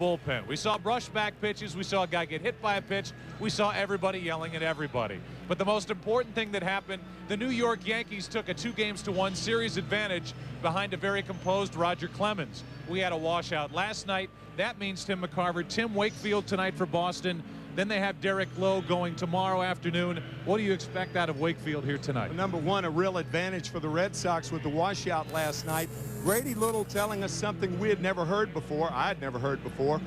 bullpen. We saw brushback pitches. We saw a guy get hit by a pitch. We saw everybody yelling at everybody. But the most important thing that happened, the New York Yankees took a 2-1 series advantage behind a very composed Roger Clemens. We had a washout last night. That means Tim McCarver, Tim Wakefield tonight for Boston. Then they have Derek Lowe going tomorrow afternoon. What do you expect out of Wakefield here tonight? Well, number one, a real advantage for the Red Sox with the washout last night. Grady Little telling us something we had never heard before. I had never heard before.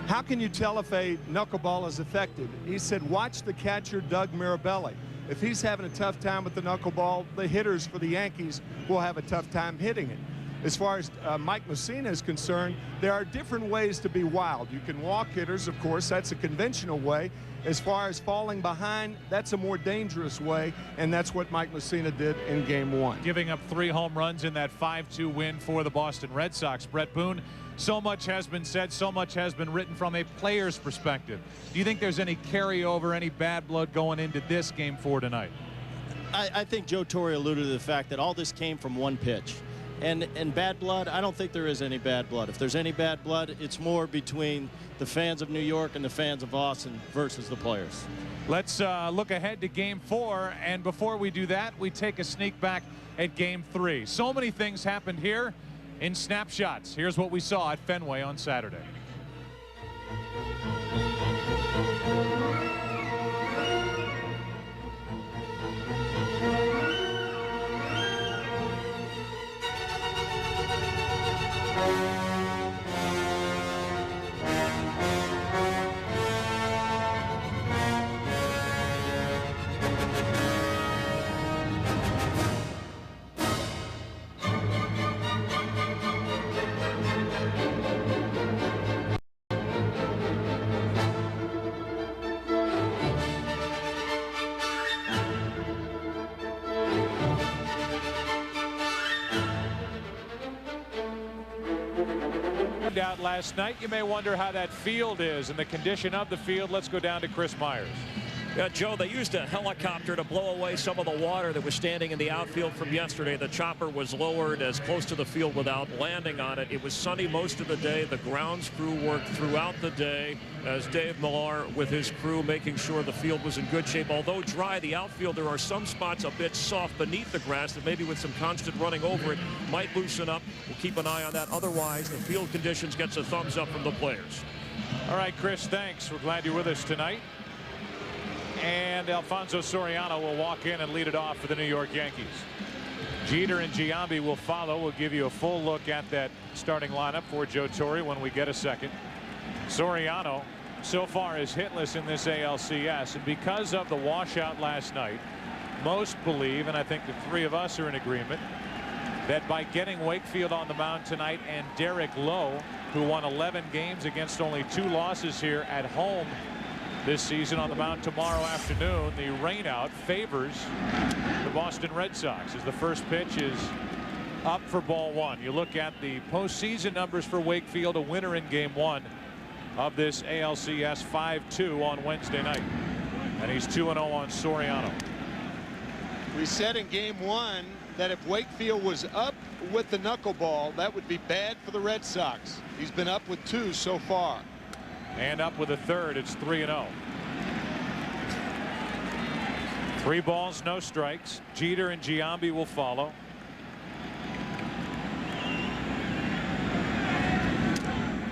How can you tell if a knuckleball is effective? He said, watch the catcher, Doug Mirabelli. If he's having a tough time with the knuckleball, the hitters for the Yankees will have a tough time hitting it. As far as Mike Mussina is concerned, there are different ways to be wild. You can walk hitters, of course, that's a conventional way. As far as falling behind, that's a more dangerous way, and that's what Mike Mussina did in Game 1. Giving up 3 home runs in that 5-2 win for the Boston Red Sox. Brett Boone, so much has been said, so much has been written from a player's perspective. Do you think there's any carryover, any bad blood going into this Game 4 tonight? I think Joe Torre alluded to the fact that all this came from one pitch. And bad blood, I don't think there is any bad blood. If there's any bad blood, it's more between the fans of New York and the fans of Boston versus the players. Let's look ahead to Game 4, and before we do that, we take a sneak back at Game 3. So many things happened here in snapshots. Here's what we saw at Fenway on Saturday. Out last night. You may wonder how that field is and the condition of the field. Let's go down to Chris Myers. Yeah, Joe, they used a helicopter to blow away some of the water that was standing in the outfield from yesterday. The chopper was lowered as close to the field without landing on it. It was sunny most of the day. The grounds crew worked throughout the day as Dave Millar with his crew making sure the field was in good shape. Although dry, the outfield, there are some spots a bit soft beneath the grass that maybe with some constant running over it might loosen up. We'll keep an eye on that. Otherwise, the field conditions gets a thumbs up from the players. All right, Chris, thanks. We're glad you're with us tonight. And Alfonso Soriano will walk in and lead it off for the New York Yankees. Jeter and Giambi will follow. We'll give you a full look at that starting lineup for Joe Torre when we get a second. Soriano so far is hitless in this ALCS, and because of the washout last night, most believe, and I think the three of us are in agreement, that by getting Wakefield on the mound tonight and Derek Lowe, who won 11 games against only 2 losses here at home this season, on the mound tomorrow afternoon, the rainout favors the Boston Red Sox as the first pitch is up for ball 1. You look at the postseason numbers for Wakefield, a winner in Game 1 of this ALCS 5-2 on Wednesday night, and he's 2-0 on Soriano. We said in Game 1 that if Wakefield was up with the knuckleball, that would be bad for the Red Sox. He's been up with 2 so far. And up with a third. It's 3-0. 3 balls, no strikes. Jeter and Giambi will follow.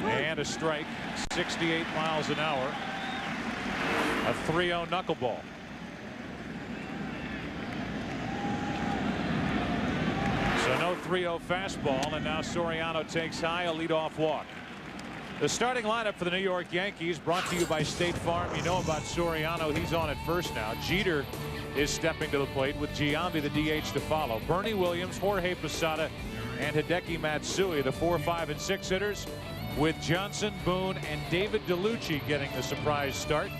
And a strike, 68 miles an hour. A 3-0 knuckleball. So no 3-0 fastball, and now Soriano takes high, a leadoff walk. The starting lineup for the New York Yankees brought to you by State Farm. You know about Soriano. He's on at first now. Jeter is stepping to the plate with Giambi, the DH, to follow. Bernie Williams, Jorge Posada, and Hideki Matsui, the 4, 5, and 6 hitters, with Johnson, Boone, and David DeLucci getting the surprise start.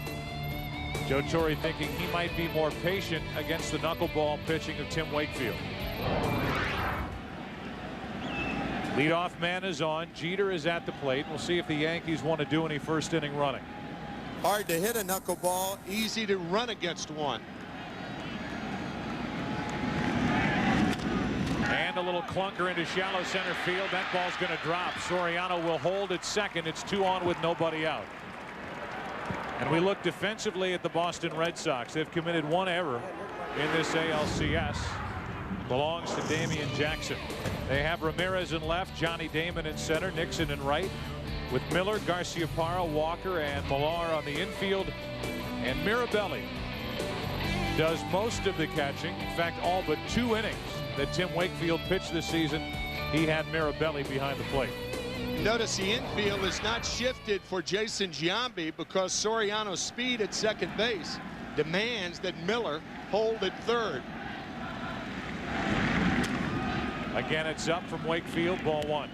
Joe Torre thinking he might be more patient against the knuckleball pitching of Tim Wakefield. Leadoff man is on. Jeter is at the plate. We'll see if the Yankees want to do any first inning running. Hard to hit a knuckleball, easy to run against one. And line, a little clunker into shallow center field. That ball's going to drop. Soriano will hold at second. It's 2 on with nobody out. And we look defensively at the Boston Red Sox. They've committed 1 error in this ALCS. Belongs to Damian Jackson. They have Ramirez in left, Johnny Damon in center, Nixon in right, with Miller, Garciaparra, Walker, and Millar on the infield. And Mirabelli does most of the catching. In fact, all but 2 innings that Tim Wakefield pitched this season, he had Mirabelli behind the plate. Notice the infield is not shifted for Jason Giambi because Soriano's speed at second base demands that Miller hold at third. Again, it's up from Wakefield, ball 1.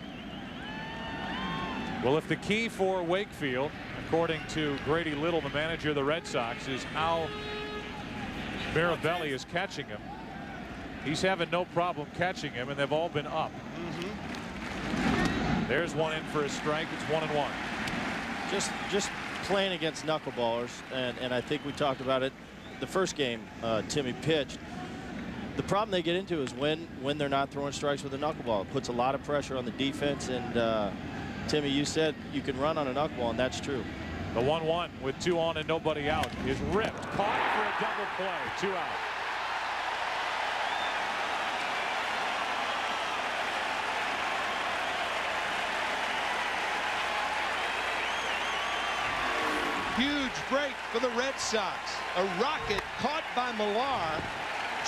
Well, if the key for Wakefield, according to Grady Little, the manager of the Red Sox, is how Mirabelli is catching him, he's having no problem catching him, and they've all been up. There's one in for a strike. It's 1-1. Just playing against knuckleballers, and I think we talked about it the first game Timmy pitched. The problem they get into is when they're not throwing strikes with a knuckleball. It puts a lot of pressure on the defense, and Timmy, you said you can run on a knuckleball, and that's true. The 1-1 with 2 on and nobody out is ripped. Caught for a double play. 2 out. Huge break for the Red Sox. A rocket caught by Millar.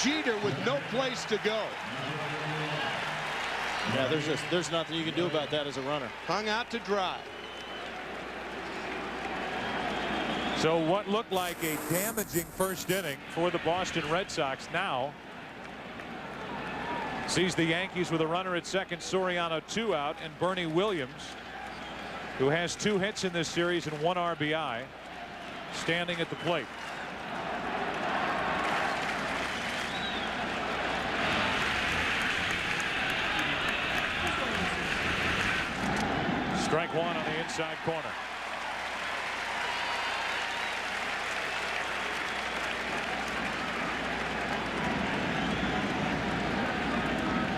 Jeter with no place to go. Yeah, there's nothing you can do about that as a runner. Hung out to dry. So what looked like a damaging first inning for the Boston Red Sox now sees the Yankees with a runner at second, Soriano 2 out, and Bernie Williams, who has 2 hits in this series and 1 RBI, standing at the plate. Strike 1 on the inside corner.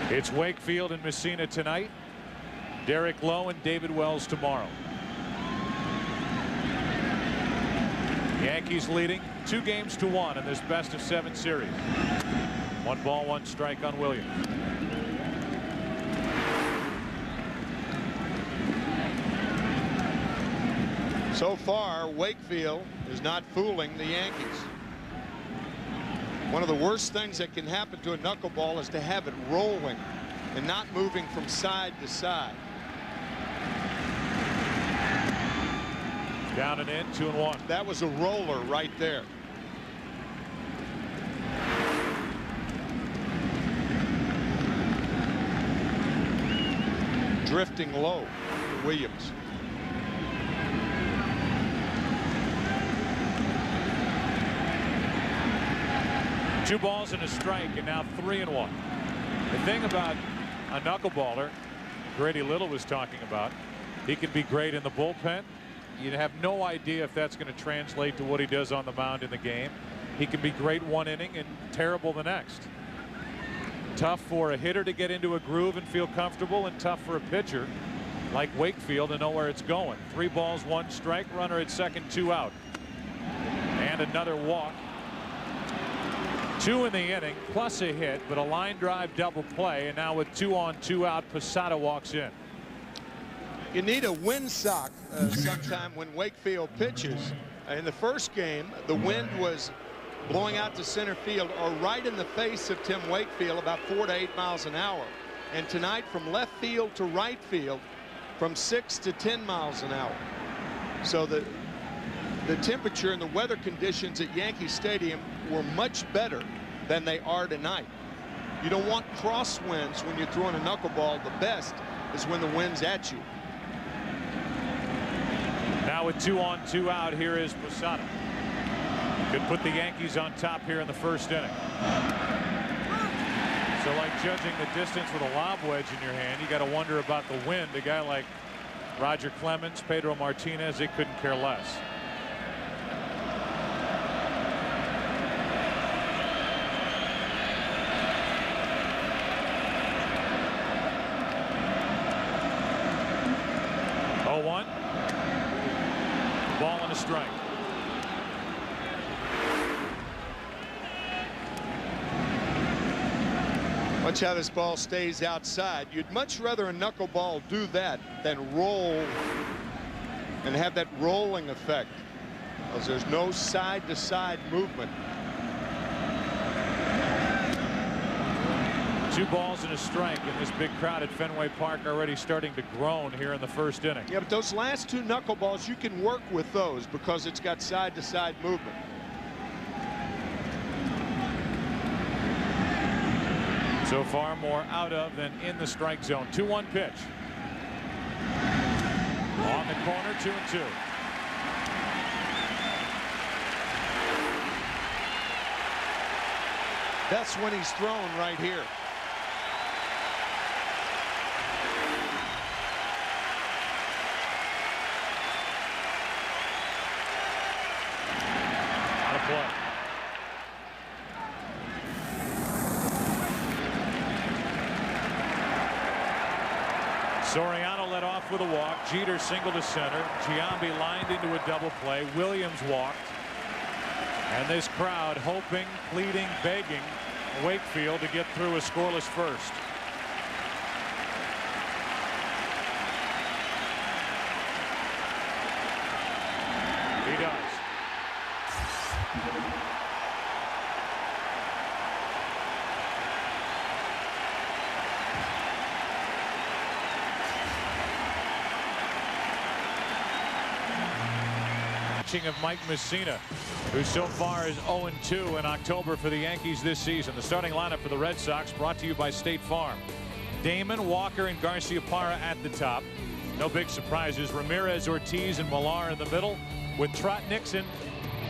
It's Wakefield and Messina tonight. Derek Lowe and David Wells tomorrow. Yankees leading 2-1 in this best-of-7 series. 1 ball, 1 strike on Williams. So far, Wakefield is not fooling the Yankees. One of the worst things that can happen to a knuckleball is to have it rolling and not moving from side to side. Down and in, 2-1. That was a roller right there. Drifting low for Williams. Two balls and a strike, and now 3-1. The thing about a knuckleballer, Grady Little was talking about, he can be great in the bullpen. You have no idea if that's going to translate to what he does on the mound in the game. He can be great 1 inning and terrible the next. Tough for a hitter to get into a groove and feel comfortable, and tough for a pitcher like Wakefield to know where it's going. 3 balls, 1 strike, runner at second, 2 out. And another walk. 2 in the inning, plus a hit, but a line drive double play, and now with 2 on, 2 out, Posada walks in. You need a windsock sometime when Wakefield pitches. In the first game, the wind was blowing out to center field or right in the face of Tim Wakefield, about 4 to 8 miles an hour. And tonight, from left field to right field, from 6 to 10 miles an hour. So the temperature and the weather conditions at Yankee Stadium were much better than they are tonight. You don't want crosswinds when you're throwing a knuckleball. The best is when the wind's at you. Now with 2 on, 2 out, here is Posada. Could put the Yankees on top here in the first inning. So like judging the distance with a lob wedge in your hand, you got to wonder about the wind. A guy like Roger Clemens, Pedro Martinez, they couldn't care less. a strike. Watch how this ball stays outside. You'd much rather a knuckleball do that than roll and have that rolling effect, because there's no side-to-side movement. 2 balls and a strike, and this big crowd at Fenway Park already starting to groan here in the first inning. Yeah, but those last 2 knuckleballs, you can work with those because it's got side-to-side movement. So far, more out of than in the strike zone. 2-1 pitch. On the corner, 2-2. That's when he's thrown right here. Out of play. Soriano led off with a walk. Jeter single to center. Giambi lined into a double play. Williams walked. And this crowd hoping, pleading, begging Wakefield to get through a scoreless first. He does. Of Mike Messina, who so far is 0-2 in October for the Yankees this season. The starting lineup for the Red Sox brought to you by State Farm. Damon, Walker, and Garciaparra at the top. No big surprises. Ramirez, Ortiz, and Millar in the middle, with Trot Nixon,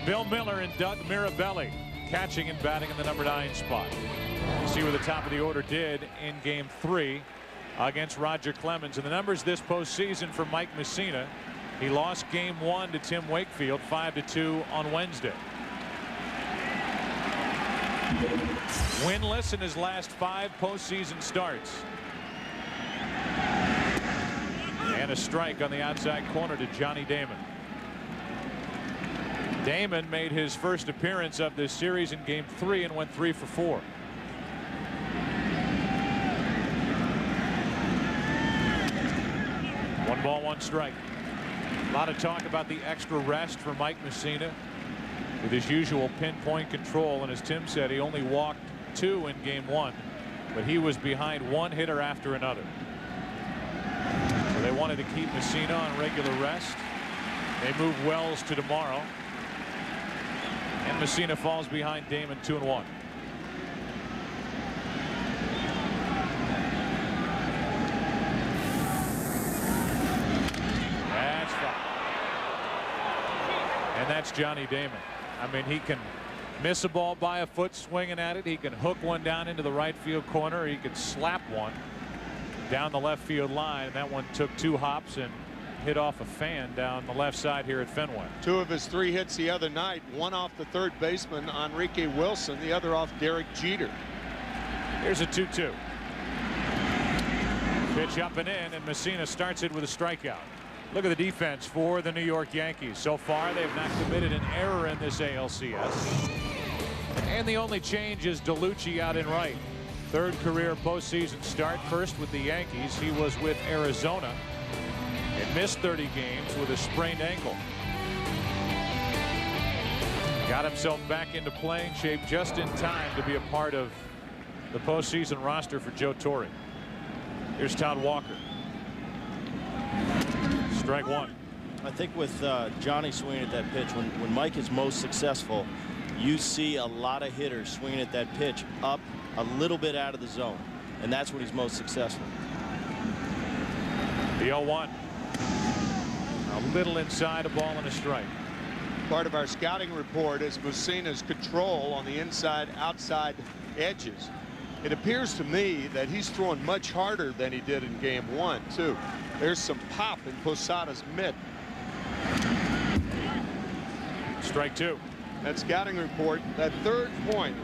Bill Miller, and Doug Mirabelli catching and batting in the number 9 spot. You see what the top of the order did in Game 3 against Roger Clemens. And the numbers this postseason for Mike Messina: he lost Game 1 to Tim Wakefield 5-2 on Wednesday. Winless in his last 5 postseason starts. And a strike on the outside corner to Johnny Damon. Damon made his first appearance of this series in Game 3 and went 3 for 4. One ball, one strike. A lot of talk about the extra rest for Mike Messina with his usual pinpoint control, and as Tim said, he only walked 2 in Game 1, but he was behind one hitter after another. So they wanted to keep Messina on regular rest. They move Wells to tomorrow, and Messina falls behind Damon 2-1. And that's Johnny Damon. I mean, he can miss a ball by a foot swinging at it. He can hook one down into the right field corner. He can slap one down the left field line. That one took 2 hops and hit off a fan down the left side here at Fenway. 2 of his 3 hits the other night, one off the third baseman Enrique Wilson, the other off Derek Jeter. Here's a 2-2. Pitch up and in, and Messina starts it with a strikeout. Look at the defense for the New York Yankees. So far, they've not committed an error in this ALCS. And the only change is DeLucci out in right. 3rd career postseason start. First with the Yankees. He was with Arizona and missed 30 games with a sprained ankle. Got himself back into playing shape just in time to be a part of the postseason roster for Joe Torre. Here's Todd Walker. Strike 1. I think with Johnny swinging at that pitch, when Mike is most successful, you see a lot of hitters swinging at that pitch up a little bit out of the zone, and that's when he's most successful. The 0-1. A little inside, a ball and a strike. Part of our scouting report is Messina's control on the inside outside edges. It appears to me that he's throwing much harder than he did in Game 1 too. There's some pop in Posada's mitt. Strike 2. That scouting report, that 3rd point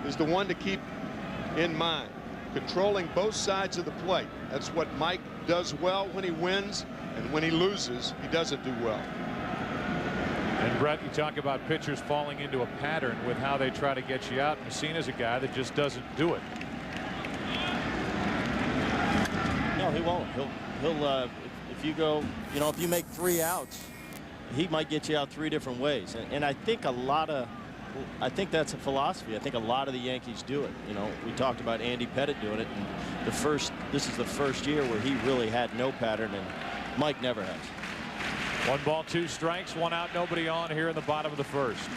is the one to keep in mind. Controlling both sides of the plate. That's what Mike does well when he wins, and when he loses, he doesn't do well. And Brett, you talk about pitchers falling into a pattern with how they try to get you out. Messina's a guy that just doesn't do it. No, he won't. He'll if you go, you know, if you make 3 outs, he might get you out 3 different ways. And I think I think that's a philosophy. I think a lot of the Yankees do it. You know, we talked about Andy Pettitte doing it. And this is the first year where he really had no pattern, and Mike never has. 1 ball, 2 strikes, 1 out, nobody on here in the bottom of the first.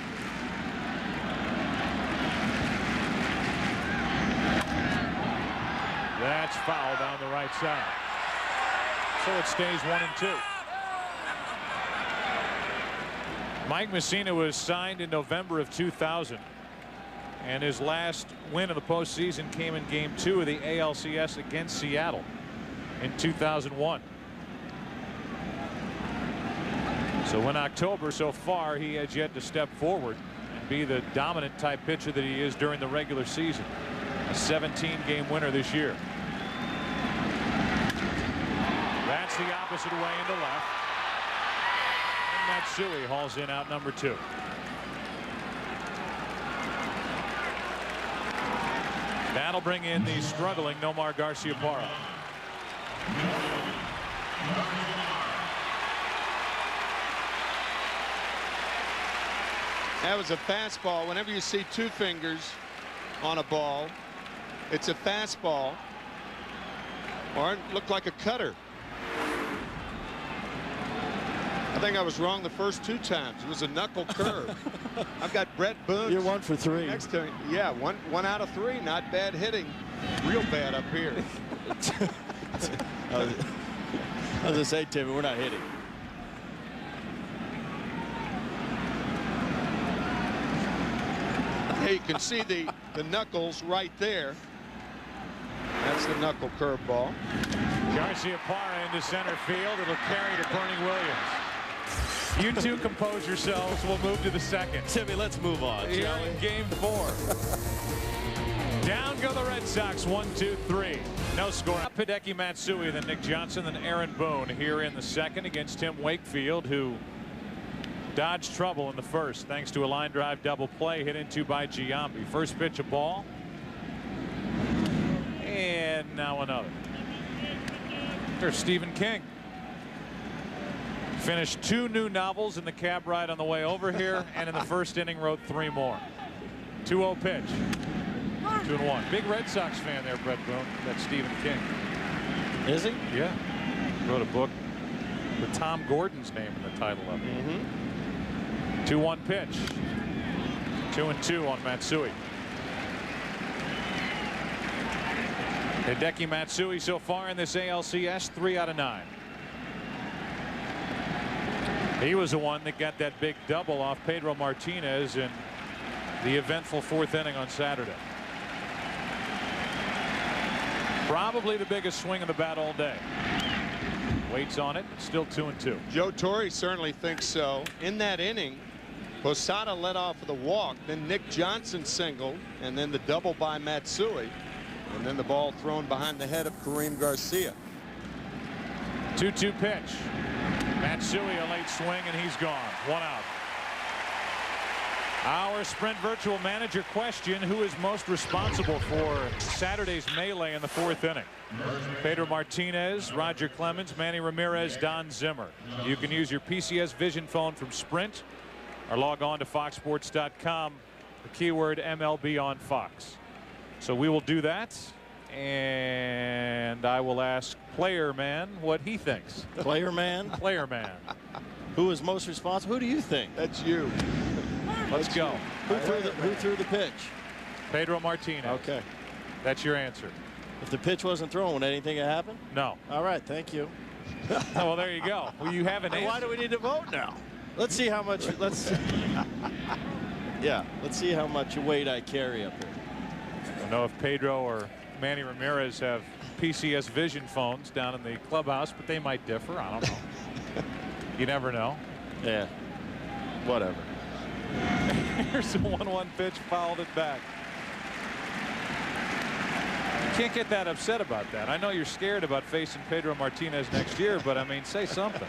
That's foul down the right side. So it stays 1-2. Mike Messina was signed in November of 2000, and his last win of the postseason came in Game 2 of the ALCS against Seattle in 2001. So in October so far, he has yet to step forward and be the dominant type pitcher that he is during the regular season. A 17-game winner this year. That's the opposite way into left. And Matsui hauls in out number 2. That'll bring in the struggling Nomar Garciaparra. That was a fastball. Whenever you see 2 fingers on a ball, it's a fastball, or it looked like a cutter. I think I was wrong the first 2 times. It was a knuckle curve. I've got Brett Boone. You're 1 for 3. Next to me. Yeah, one out of 3. Not bad hitting. Real bad up here. I was going to say, Timmy, we're not hitting. Hey, you can see the knuckles right there. That's the knuckle curveball. Garciaparra into center field. It'll carry to Bernie Williams. You two compose yourselves. We'll move to the second. Timmy, let's move on. Here in Game 4. Down go the Red Sox. 1-2-3. No score. Hideki Matsui, then Nick Johnson, then Aaron Boone here in the second against Tim Wakefield, who dodged trouble in the first thanks to a line drive double play hit into by Giambi. First pitch, a ball. And now another. There's Stephen King. Finished 2 new novels in the cab ride on the way over here, and in the first inning wrote 3 more. 2-0 pitch. 2-1. Big Red Sox fan there, Brett Boone. That's Stephen King. Is he? Yeah. Wrote a book with Tom Gordon's name in the title of it. 2-1 pitch. 2-2 on Matsui. Hideki Matsui so far in this ALCS, 3 out of 9. He was the one that got that big double off Pedro Martinez in the eventful 4th inning on Saturday. Probably the biggest swing of the bat all day. Waits on it. Still 2-2. Joe Torre certainly thinks so. In that inning, Posada led off with a walk. Then Nick Johnson singled, and then the double by Matsui, and then the ball thrown behind the head of Kareem Garcia. 2-2 pitch. Matsui a late swing, and he's gone. 1 out. Our Sprint Virtual Manager question: who is most responsible for Saturday's melee in the 4th inning? Pedro Martinez, Roger Clemens, Manny Ramirez, Don Zimmer. You can use your PCS Vision phone from Sprint, or log on to foxsports.com. The keyword MLB on Fox. So we will do that, and I will ask Player Man what he thinks. Player Man? Player Man. Who is most responsible? Who do you think? That's you. Let's go. Who threw the pitch? Pedro Martinez. Okay. That's your answer. If the pitch wasn't thrown, would anything have happened? No. All right. Thank you. Oh, well, there you go. Well, you have an answer. Why do we need to vote now? Let's see how much. Yeah. Let's see how much weight I carry up here. I don't know if Pedro or Manny Ramirez have PCS Vision phones down in the clubhouse, but they might differ. I don't know. You never know. Yeah. Whatever. Here's the 1-1 pitch, fouled it back. You can't get that upset about that. I know you're scared about facing Pedro Martinez next year, but I mean, say something.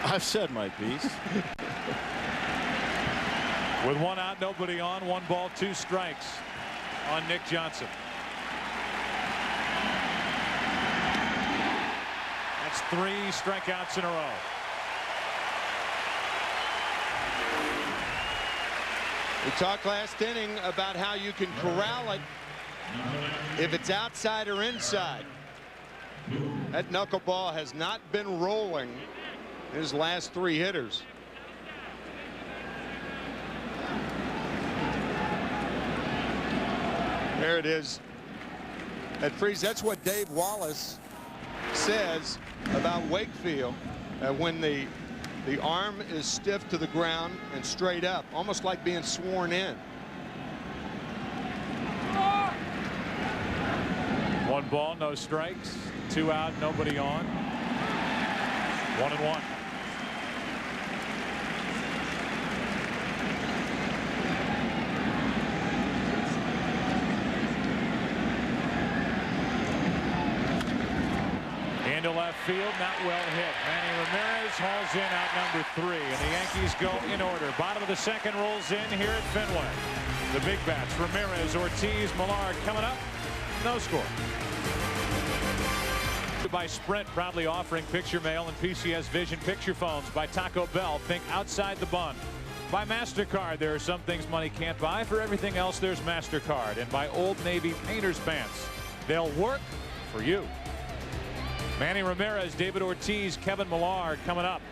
I've said my piece. With 1 out, nobody on, 1 ball, 2 strikes on Nick Johnson. That's 3 strikeouts in a row. We talked last inning about how you can corral it if it's outside or inside. That knuckleball has not been rolling his last 3 hitters. There it is. At freeze. That's what Dave Wallace says about Wakefield. When the arm is stiff to the ground and straight up, almost like being sworn in. 1 ball, no strikes, 2 out, nobody on. 1-1. Into left field, not well hit. Manny Ramirez hauls in out number 3, and the Yankees go in order. Bottom of the second rolls in here at Fenway. The big bats: Ramirez, Ortiz, Millard coming up. No score. By Sprint, proudly offering picture mail and PCS Vision picture phones. By Taco Bell, think outside the bun. By MasterCard, there are some things money can't buy. For everything else, there's MasterCard. And by Old Navy Painter's Pants, they'll work for you. Manny Ramirez, David Ortiz, Kevin Millard coming up.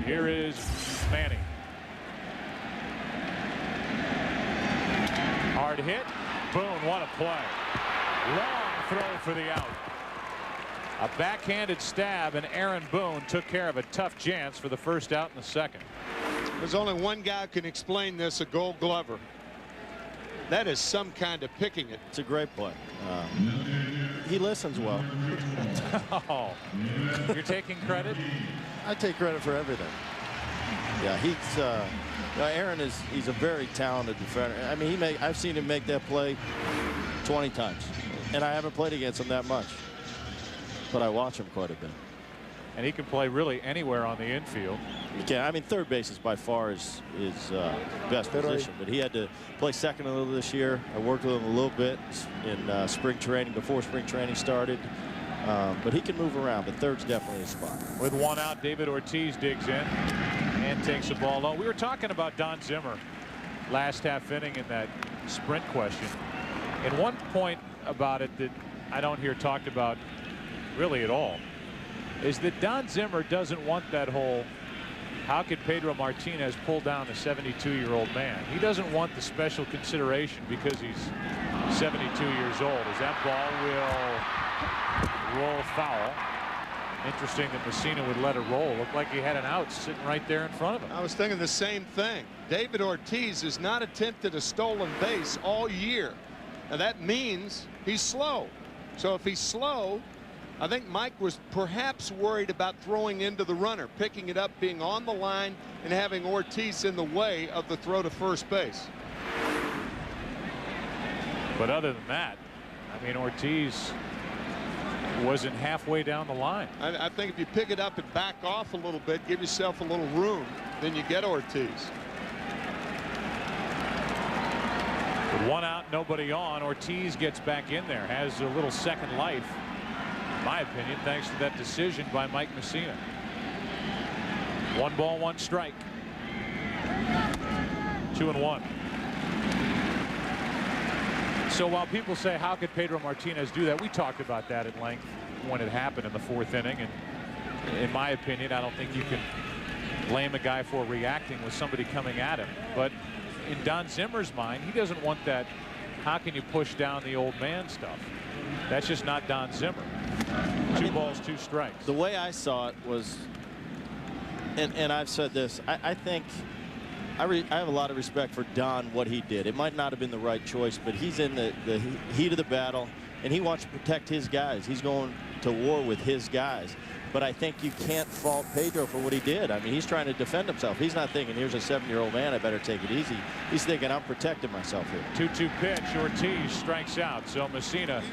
Here is Manny. Hard hit. Boone, what a play. Long throw for the out. A backhanded stab, and Aaron Boone took care of a tough chance for the first out in the second. There's only one guy who can explain this, a Gold Glover. That is some kind of picking it. It's a great play. He listens well. Oh, you're taking credit? I take credit for everything. Yeah, Aaron he's a very talented defender. I mean, I've seen him make that play 20 times, and I haven't played against him that much, but I watch him quite a bit. And he can play really anywhere on the infield. He can. I mean, third base is by far his best position, but he had to play second a little this year. I worked with him a little bit in spring training, before spring training started. But he can move around, but third's definitely his spot. With 1 out, David Ortiz digs in and takes the ball low. We were talking about Don Zimmer last half inning in that sprint question. And one point about it that I don't hear talked about really at all is that Don Zimmer doesn't want that whole how could Pedro Martinez pull down a 72-year-old man. He doesn't want the special consideration because he's 72 years old, as that ball will roll foul. Interesting that Messina would let it roll. Looked like he had an out sitting right there in front of him. I was thinking the same thing. David Ortiz has not attempted a stolen base all year. Now that means he's slow. So if he's slow, I think Mike was perhaps worried about throwing into the runner, picking it up, being on the line, and having Ortiz in the way of the throw to first base. But other than that, I mean, Ortiz wasn't halfway down the line. I think if you pick it up and back off a little bit, give yourself a little room, then you get Ortiz. With 1 out, nobody on, Ortiz gets back in there, has a little second life, in my opinion, thanks to that decision by Mike Messina. 1 ball, 1 strike. 2-1. So while people say, how could Pedro Martinez do that? We talked about that at length when it happened in the 4th inning. And in my opinion, I don't think you can blame a guy for reacting with somebody coming at him. But in Don Zimmer's mind, he doesn't want that, how can you push down the old man stuff. That's just not Don Zimmer. 2 balls, 2 strikes. The way I saw it was, and I've said this, I think I have a lot of respect for Don, what he did. It might not have been the right choice, but he's in the heat of the battle, and he wants to protect his guys. He's going to war with his guys. But I think you can't fault Pedro for what he did. I mean, he's trying to defend himself. He's not thinking, here's a 7-year-old man, I better take it easy. He's thinking, I'm protecting myself here. 2-2 pitch. Ortiz strikes out. So Messina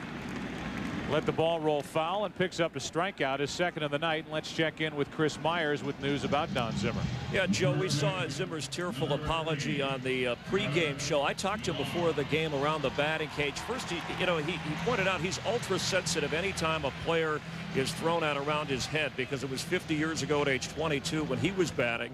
Let the ball roll foul and picks up a strikeout, his second of the night. And let's check in with Chris Myers with news about Don Zimmer. Yeah, Joe, we saw Zimmer's tearful apology on the pregame show. I talked to him before the game around the batting cage. First, he pointed out he's ultra sensitive anytime a player is thrown out around his head, because it was 50 years ago at age 22 when he was batting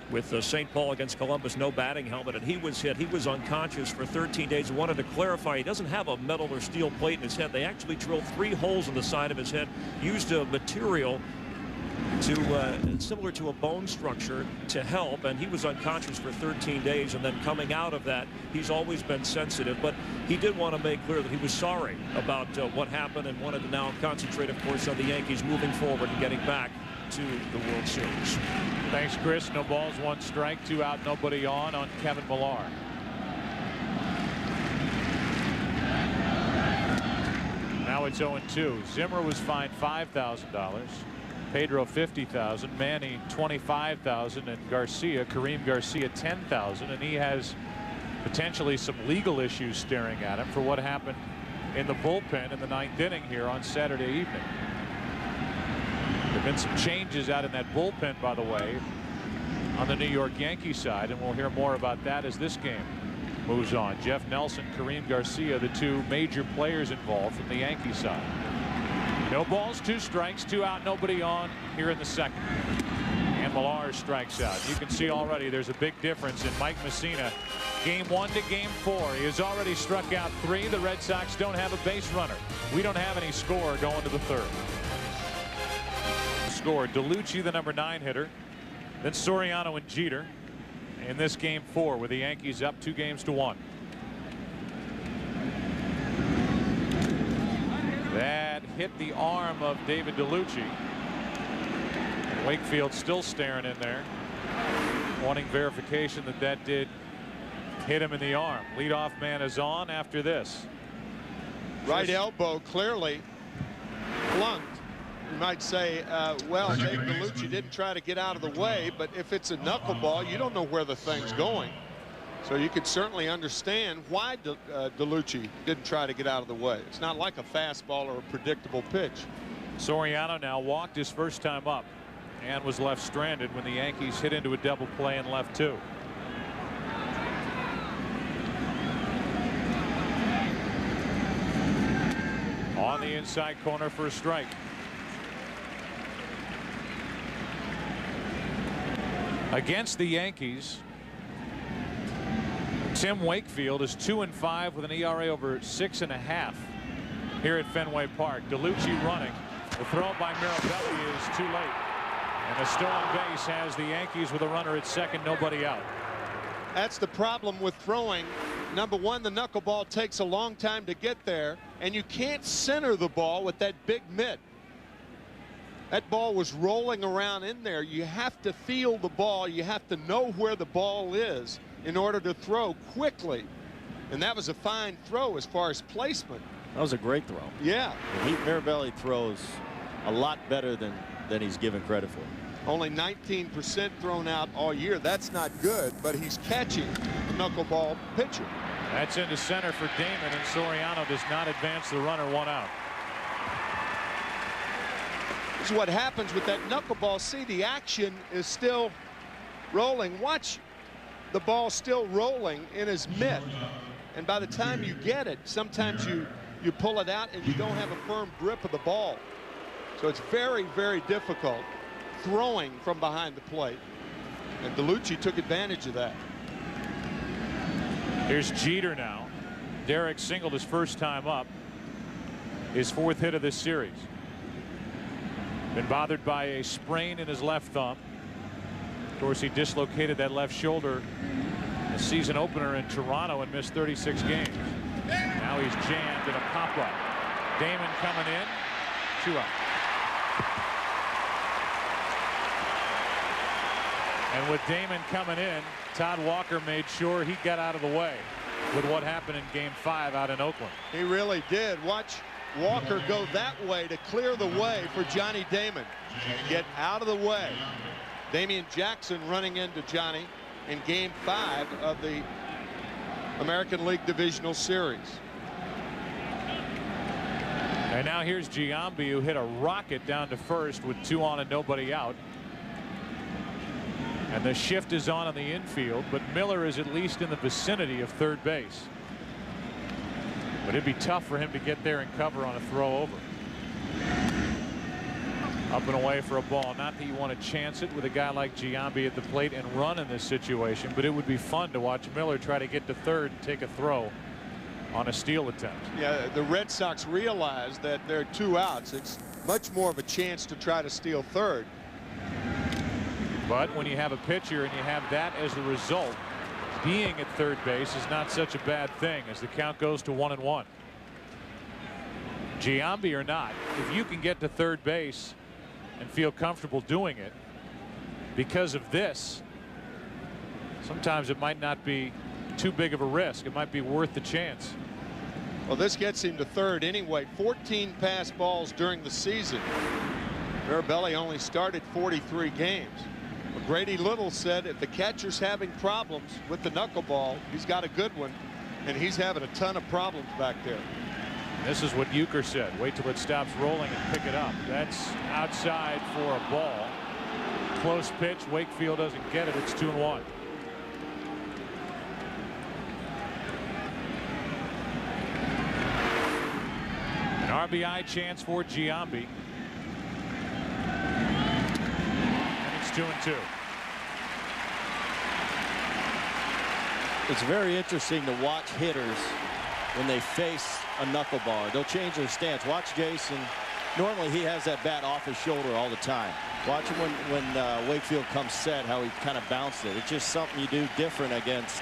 with St. Paul against Columbus, no batting helmet, and he was hit. He was unconscious for 13 days. Wanted to clarify, he doesn't have a metal or steel plate in his head. They actually drilled 3 holes in the side of his head, used a material similar to a bone structure to help, and he was unconscious for 13 days. And then coming out of that, he's always been sensitive, but he did want to make clear that he was sorry about what happened and wanted to now concentrate, of course, on the Yankees moving forward and getting back to the World Series. Thanks, Chris. No balls, 1 strike, 2 out, nobody on Kevin Millar. Now it's 0-2. Zimmer was fined $5,000. Pedro $50,000, Manny $25,000, and Kareem Garcia $10,000, and he has potentially some legal issues staring at him for what happened in the bullpen in the 9th inning here on Saturday evening. There have been some changes out in that bullpen, by the way, on the New York Yankees side, and we'll hear more about that as this game moves on. Jeff Nelson, Kareem Garcia, the 2 major players involved from the Yankee side. No balls, 2 strikes, 2 out, nobody on here in the second. And Millar strikes out. You can see already there's a big difference in Mike Mussina. Game 1 to game 4. He has already struck out 3. The Red Sox don't have a base runner. We don't have any score going to the 3rd. Score: DeLucci, the number 9 hitter, then Soriano and Jeter in this game 4, with the Yankees up 2-1. That hit the arm of David DeLucci. And Wakefield still staring in there, wanting verification that that did hit him in the arm. Leadoff man is on after this. Right elbow clearly blunt. You might say, well, David DeLucci didn't try to get out of the way, but if it's a knuckleball, you don't know where the thing's going. So you could certainly understand why DeLucci didn't try to get out of the way. It's not like a fastball or a predictable pitch. Soriano now walked his first time up and was left stranded when the Yankees hit into a double play and left 2. On the inside corner for a strike. Against the Yankees, Tim Wakefield is 2-5 with an ERA over 6.5 here at Fenway Park. DeLucci running. The throw by Mirabelli is too late. And the stolen base has the Yankees with a runner at second, nobody out. That's the problem with throwing. Number 1, the knuckleball takes a long time to get there, and you can't center the ball with that big mitt. That ball was rolling around in there. You have to feel the ball. You have to know where the ball is in order to throw quickly. And that was a fine throw as far as placement. That was a great throw. Yeah. Mirabelli throws a lot better than he's given credit for. Only 19% thrown out all year. That's not good, but he's catching the knuckleball pitcher. That's into center for Damon, and Soriano does not advance the runner, 1 out. This is what happens with that knuckleball. See, the action is still rolling. Watch the ball still rolling in his mitt. And by the time you get it, sometimes you pull it out and you don't have a firm grip of the ball. So it's very, very difficult throwing from behind the plate. And DeLucci took advantage of that. Here's Jeter now. Derek singled his first time up. His 4th hit of this series. Been bothered by a sprain in his left thumb. Of course, he dislocated that left shoulder the season opener in Toronto and missed 36 games. Now he's jammed in a pop-up. Damon coming in. 2 out. And with Damon coming in, Todd Walker made sure he got out of the way with what happened in Game 5 out in Oakland. He really did. Watch Walker go that way to clear the way for Johnny Damon. Get out of the way. Damian Jackson running into Johnny in Game 5 of the American League Divisional Series. And now here's Giambi, who hit a rocket down to first with 2 on and nobody out. And the shift is on the infield, but Miller is at least in the vicinity of third base. But it'd be tough for him to get there and cover on a throw over. Up and away for a ball. Not that you want to chance it with a guy like Giambi at the plate and run in this situation, but it would be fun to watch Miller try to get to third and take a throw on a steal attempt. Yeah, the Red Sox realize that there are 2 outs. It's much more of a chance to try to steal third. But when you have a pitcher and you have that as the result, being at third base is not such a bad thing as the count goes to 1-1. Giambi or not, if you can get to third base and feel comfortable doing it because of this, sometimes it might not be too big of a risk. It might be worth the chance. Well, this gets him to third anyway. 14 pass balls during the season. Mirabelli only started 43 games. But Grady Little said if the catcher's having problems with the knuckleball, he's got a good one, and he's having a ton of problems back there. This is what Euchre said. Wait till it stops rolling and pick it up. That's outside for a ball. Close pitch. Wakefield doesn't get it. It's 2-1. An RBI chance for Giambi. And it's 2-2. It's very interesting to watch hitters when they face a knuckleball. They'll change their stance. Watch Jason. Normally he has that bat off his shoulder all the time. Watch him when Wakefield comes set, how he kind of bounced it. It's just something you do different against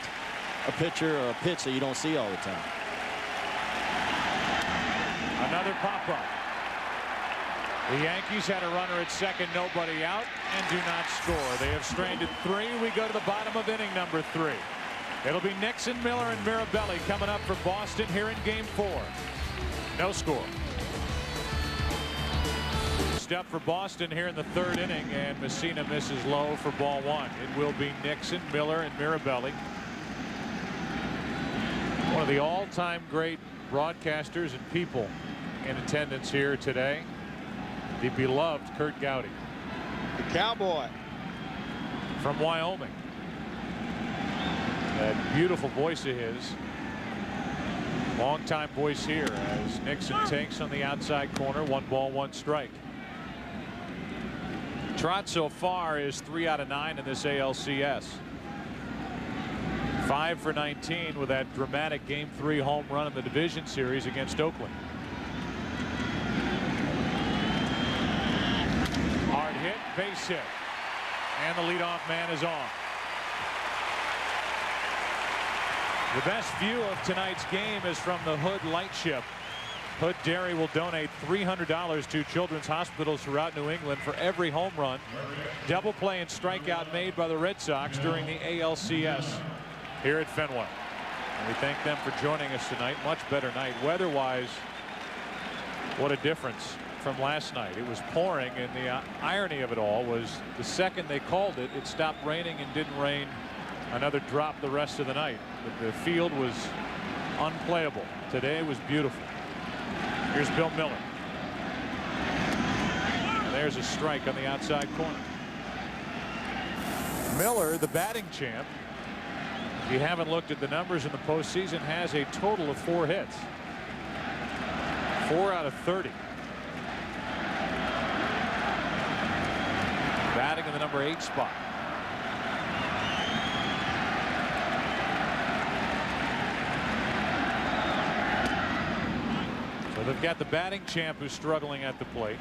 a pitcher or a pitch that you don't see all the time. Another pop-up. The Yankees had a runner at second, nobody out, and do not score. They have strained at 3. We go to the bottom of inning number 3. It'll be Nixon, Miller, and Mirabelli coming up for Boston here in Game 4. No score. Step for Boston here in the 3rd inning, and Messina misses low for ball 1. It will be Nixon, Miller, and Mirabelli. One of the all-time great broadcasters and people in attendance here today, the beloved Kurt Gowdy. The Cowboy. From Wyoming. That beautiful voice of his. Long-time voice here as Nixon takes on the outside corner. 1 ball, 1 strike. Trot so far is 3 out of 9 in this ALCS. 5 for 19 with that dramatic Game 3 home run in the division series against Oakland. Hard hit, base hit, and the leadoff man is on. The best view of tonight's game is from the Hood Lightship. Hood Dairy will donate $300 to children's hospitals throughout New England for every home run, double play, and strikeout made by the Red Sox during the ALCS here at Fenway. And we thank them for joining us tonight. Much better night weather-wise. What a difference from last night. It was pouring, and the irony of it all was the second they called it, it stopped raining and didn't rain another drop the rest of the night. But the field was unplayable. Today was beautiful. Here's Bill Miller. And there's a strike on the outside corner. Miller, the batting champ, if you haven't looked at the numbers in the postseason, has a total of 4 hits. 4 out of 30. Batting in the number 8 spot. So they've got the batting champ who's struggling at the plate.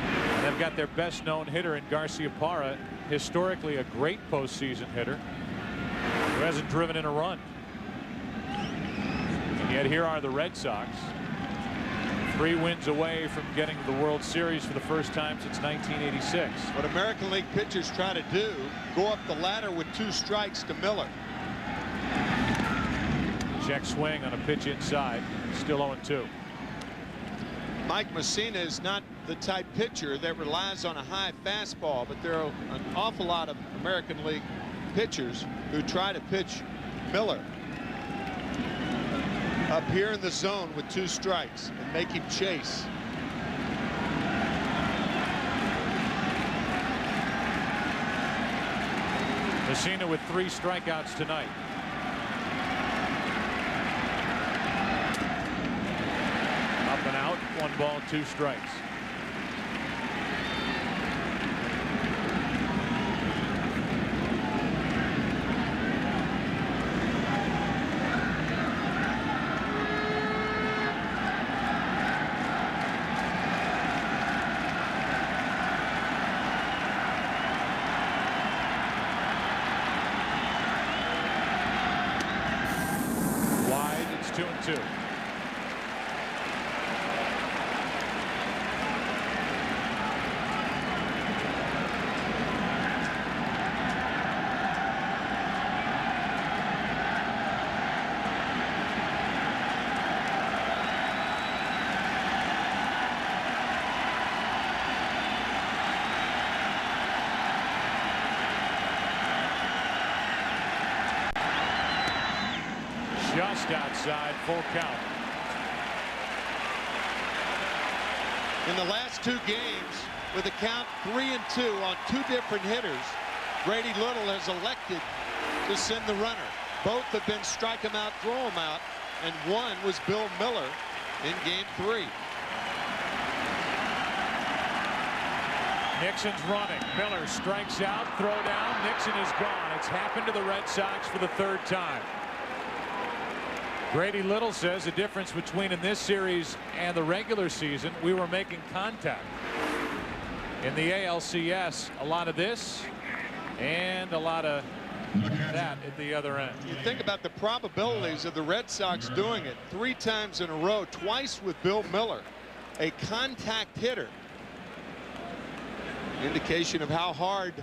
And they've got their best known hitter in Garcia Parra, historically a great postseason hitter who hasn't driven in a run. And yet here are the Red Sox, 3 wins away from getting the World Series for the first time since 1986. What American League pitchers try to do, go up the ladder with 2 strikes to Miller. Check swing on a pitch inside, still 0-2. Mike Messina is not the type pitcher that relies on a high fastball, but there are an awful lot of American League pitchers who try to pitch Miller. Up here in the zone with 2 strikes and make him chase. Messina with 3 strikeouts tonight. Up and out, 1 ball, 2 strikes. Wide, it's 2-2. Just outside, full count. In the last 2 games, with a count 3-2 on 2 different hitters, Grady Little has elected to send the runner. Both have been strike him out, throw him out, and one was Bill Miller in game 3. Nixon's running. Miller strikes out, throw down. Nixon is gone. It's happened to the Red Sox for the 3rd time. Grady Little says the difference between in this series and the regular season, we were making contact. In the ALCS, a lot of this and a lot of that at the other end. You think about the probabilities of the Red Sox doing it 3 times in a row, twice with Bill Miller, a contact hitter. Indication of how hard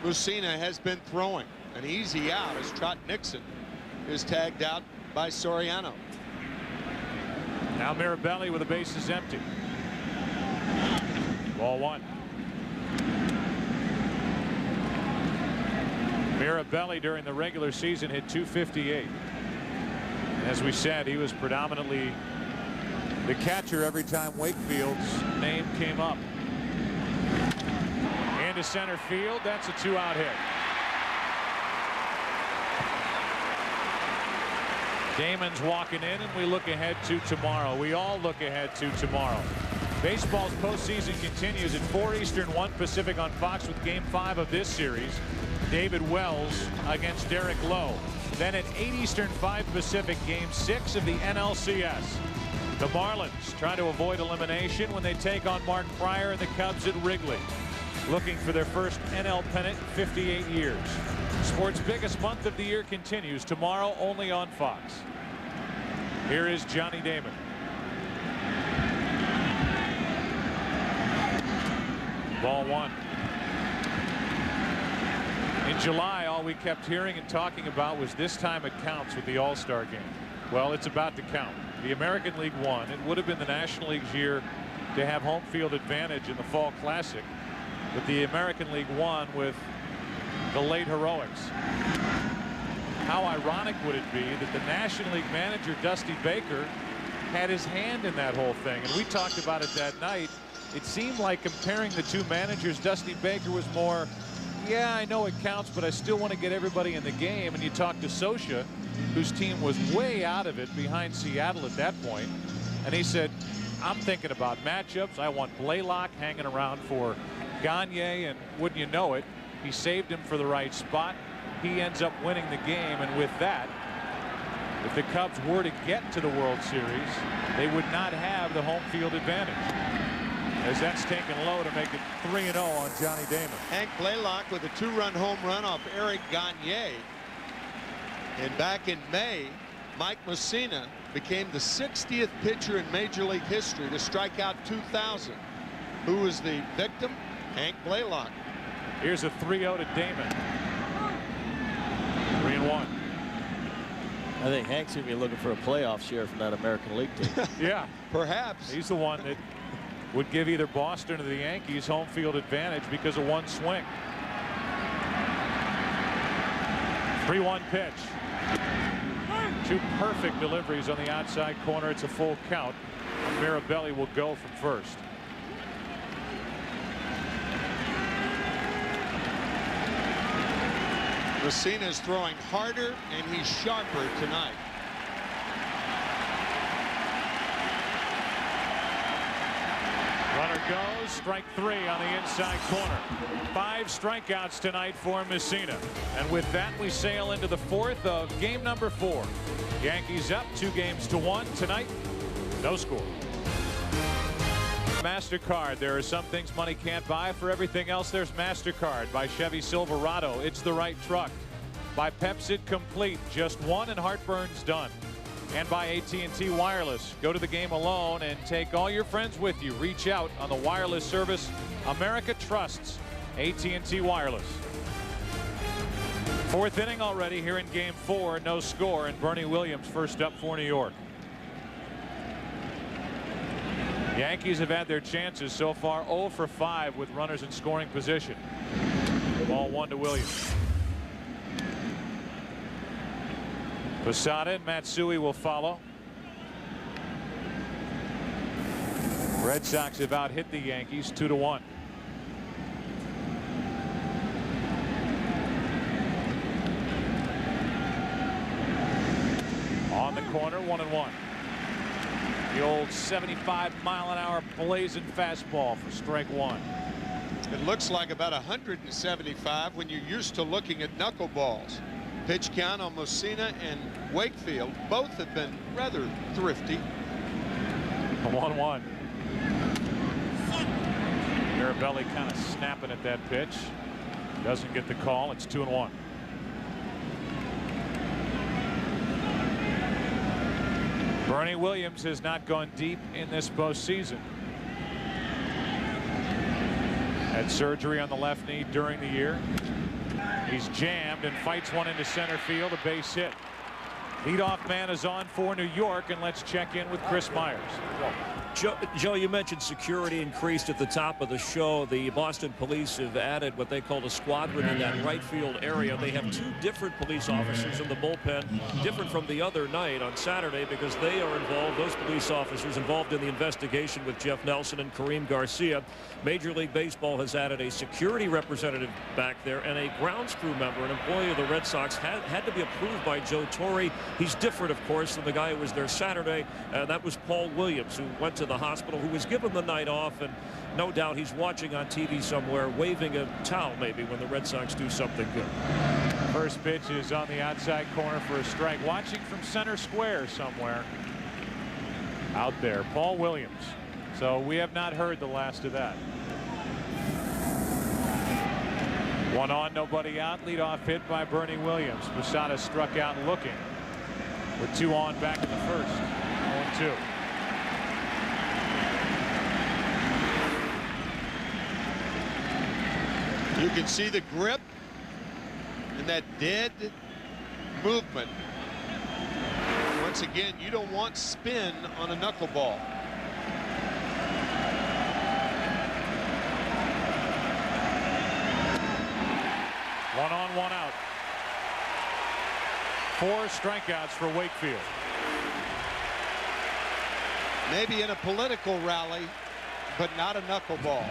Messina has been throwing. An easy out as Trot Nixon is tagged out by Soriano. Now Mirabelli with the bases empty. Ball 1. Mirabelli during the regular season hit .258. As we said, he was predominantly the catcher every time Wakefield's name came up. Into center field. That's a 2-out hit. Damon's walking in, and we look ahead to tomorrow. We all look ahead to tomorrow. Baseball's postseason continues at 4 Eastern, 1 Pacific on Fox with Game 5 of this series. David Wells against Derek Lowe. Then at 8 Eastern, 5 Pacific, Game 6 of the NLCS. The Marlins trying to avoid elimination when they take on Mark Pryor and the Cubs at Wrigley, looking for their first NL pennant in 58 years. Sports' biggest month of the year continues tomorrow only on Fox. Here is Johnny Damon. Ball 1. In July, all we kept hearing and talking about was this time it counts with the All-Star game. Well, it's about to count. The American League won. It would have been the National League's year to have home field advantage in the Fall Classic, but the American League won with the late heroics. How ironic would it be that the National League manager Dusty Baker had his hand in that whole thing, and we talked about it that night. It seemed like comparing the 2 managers, Dusty Baker was more, yeah, I know it counts, but I still want to get everybody in the game. And you talk to Scioscia, whose team was way out of it behind Seattle at that point, and he said, I'm thinking about matchups. I want Blaylock hanging around for Gagne, and wouldn't you know it, he saved him for the right spot. He ends up winning the game, and with that, if the Cubs were to get to the World Series, they would not have the home field advantage, as that's taken low to make it 3-0 on Johnny Damon. Hank Blaylock with a 2-run home run off Eric Gagne. And back in May, Mike Messina became the 60th pitcher in Major League history to strike out 2,000. Who was the victim? Hank Blaylock. Here's a 3-0 to Damon. 3-1. I think Hank's going to be looking for a playoff share from that American League team. Yeah, Perhaps. he's the one that would give either Boston or the Yankees home field advantage because of one swing. 3-1 pitch. Two perfect deliveries on the outside corner. It's a full count. Mirabelli will go from first. Messina's throwing harder and he's sharper tonight. Runner goes, strike 3 on the inside corner. 5 strikeouts tonight for Messina. And with that, we sail into the 4th of game number 4. Yankees up 2-1 tonight. No score. MasterCard. There are some things money can't buy. For everything else, there's MasterCard. By Chevy Silverado, it's the right truck. By Pepsi Complete, just one and heartburn's done. And by AT&T Wireless. Go to the game alone and take all your friends with you. Reach out on the wireless service America trusts. AT&T Wireless. 4th inning already here in game 4. No score, and Bernie Williams first up for New York. Yankees have had their chances so far. 0 for 5 with runners in scoring position. Ball 1 to Williams. Posada and Matsui will follow. Red Sox have out hit the Yankees 2-1. On the corner, 1-1. The old 75-mile-an-hour blazing fastball for strike 1. It looks like about 175 when you're used to looking at knuckleballs. Pitch count on Messina and Wakefield both have been rather thrifty. 1-1. Mirabelli kind of snapping at that pitch. Doesn't get the call. It's 2-1. Bernie Williams has not gone deep in this postseason. Had surgery on the left knee during the year. He's jammed and fights one into center field, a base hit. Leadoff man is on for New York, and let's check in with Chris Myers. Joe, you mentioned security increased at the top of the show. The Boston police have added what they call a squadron in that right field area. They have 2 different police officers in the bullpen, different from the other night on Saturday, because they are involved, those police officers involved in the investigation with Jeff Nelson and Kareem Garcia. Major League Baseball has added a security representative back there, and a grounds crew member, an employee of the Red Sox, had to be approved by Joe Torre. He's different, of course, than the guy who was there Saturday. That was Paul Williams, who went to the hospital, who was given the night off, and no doubt he's watching on TV somewhere, waving a towel maybe when the Red Sox do something good. First pitch is on the outside corner for a strike. Watching from center square somewhere out there, Paul Williams. So we have not heard the last of that. 1 on, nobody out. Leadoff hit by Bernie Williams. Posada struck out looking with 2 on back in the first. 0-2. You can see the grip and that dead movement. Once again, you don't want spin on a knuckleball. One on, 1 out. 4 strikeouts for Wakefield. Maybe in a political rally, but not a knuckleball.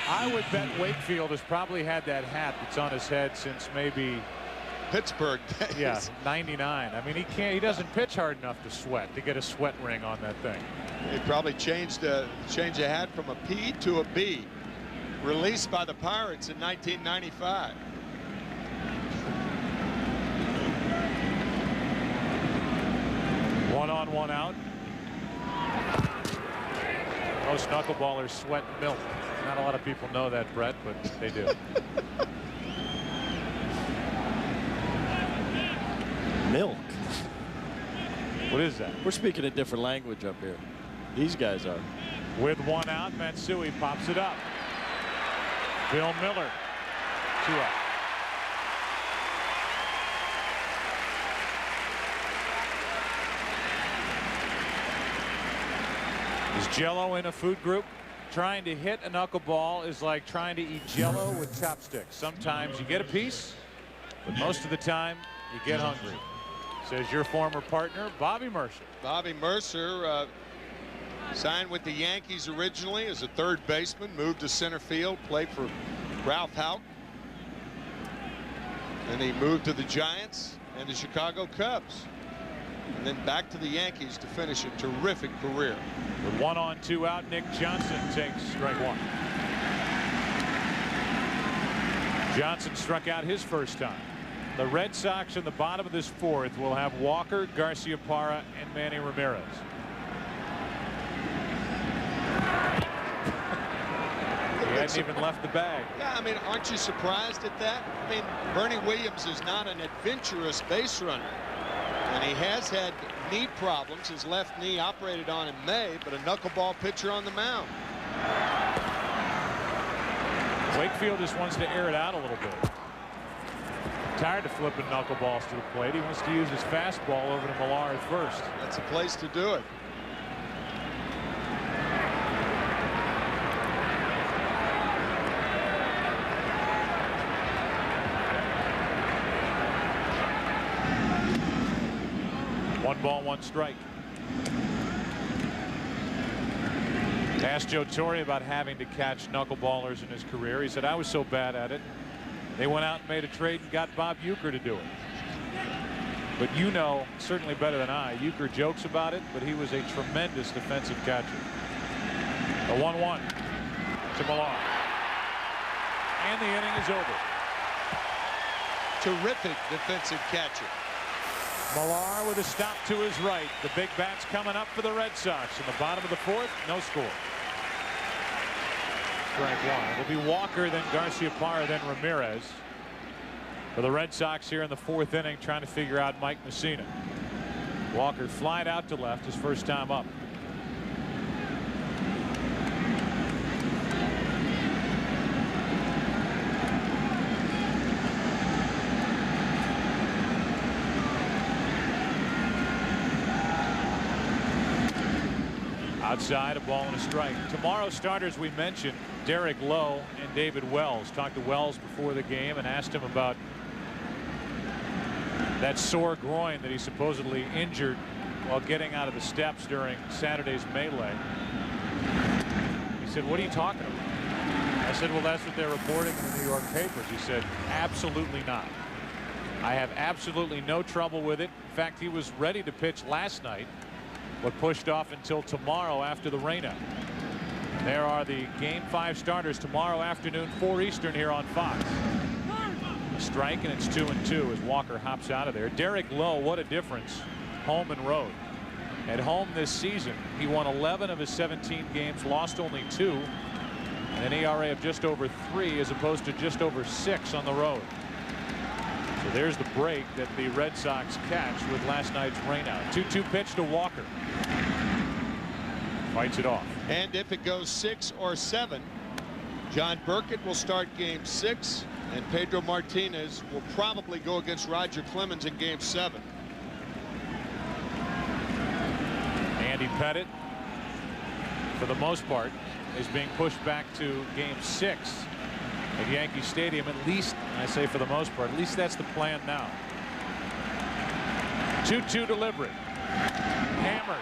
I would bet Wakefield has probably had that hat that's on his head since maybe Pittsburgh days. Yeah, 99. I mean, he doesn't pitch hard enough to sweat, to get a sweat ring on that thing. They probably changed the hat from a P to a B. Released by the Pirates in 1995. One on, 1 out. Most knuckleballers sweat milk. Not a lot of people know that, Brett, but they do. Milk. What is that? We're speaking a different language up here. These guys are. With 1 out, Matsui pops it up. Bill Miller, 2 out. Is Jello in a food group? Trying to hit a knuckleball is like trying to eat Jello with chopsticks. Sometimes you get a piece, But most of the time, you get hungry, says your former partner, Bobby Mercer. Bobby Mercer signed with the Yankees originally as a third baseman, moved to center field, played for Ralph Houck. Then he moved to the Giants and the Chicago Cubs. And then back to the Yankees to finish a terrific career. With 1 on 2 out, Nick Johnson takes strike 1. Johnson struck out his first time. The Red Sox in the bottom of this fourth will have Walker, Garciaparra, and Manny Ramirez. He hadn't even left the bag. Yeah, I mean, aren't you surprised at that? I mean, Bernie Williams is not an adventurous base runner. And he has had knee problems. His left knee operated on in May, but a knuckleball pitcher on the mound. Wakefield just wants to air it out a little bit. Tired of flipping knuckleballs to the plate. He wants to use his fastball over to Millar at first. That's a place to do it. One ball, one strike. Asked Joe Torre about having to catch knuckleballers in his career. He said, I was so bad at it. They went out and made a trade and got Bob Uecker to do it. But you know certainly better than I, Uecker jokes about it, but he was a tremendous defensive catcher. The 1-1 to Millar. And the inning is over. Terrific defensive catcher. Millar with a stop to his right. The big bats coming up for the Red Sox. In the bottom of the fourth, no score. Strike 1. It'll be Walker, then Garciaparra, then Ramirez. For the Red Sox here in the fourth inning, trying to figure out Mike Mussina. Walker flied out to left his first time up. Outside, a ball and a strike. Tomorrow's starters we mentioned, Derek Lowe and David Wells. Talked to Wells before the game and asked him about that sore groin that he supposedly injured while getting out of the steps during Saturday's melee. He said, what are you talking about? I said, well, that's what they're reporting in the New York papers. He said, absolutely not. I have absolutely no trouble with it. In fact, he was ready to pitch last night, but pushed off until tomorrow after the rainout. There are the Game 5 starters tomorrow afternoon, 4 Eastern here on Fox. A strike, and it's 2-2 as Walker hops out of there. Derek Lowe, what a difference, home and road. At home this season, he won 11 of his 17 games, lost only 2, and an ERA of just over 3 as opposed to just over 6 on the road. So there's the break that the Red Sox catch with last night's rainout. 2-2 pitch to Walker. Fights it off. And if it goes 6 or 7, John Burkett will start game 6, and Pedro Martinez will probably go against Roger Clemens in game 7. Andy Pettit, for the most part, is being pushed back to game 6 at Yankee Stadium. At least, I say for the most part, at least that's the plan now. 2-2 delivery. Hammered.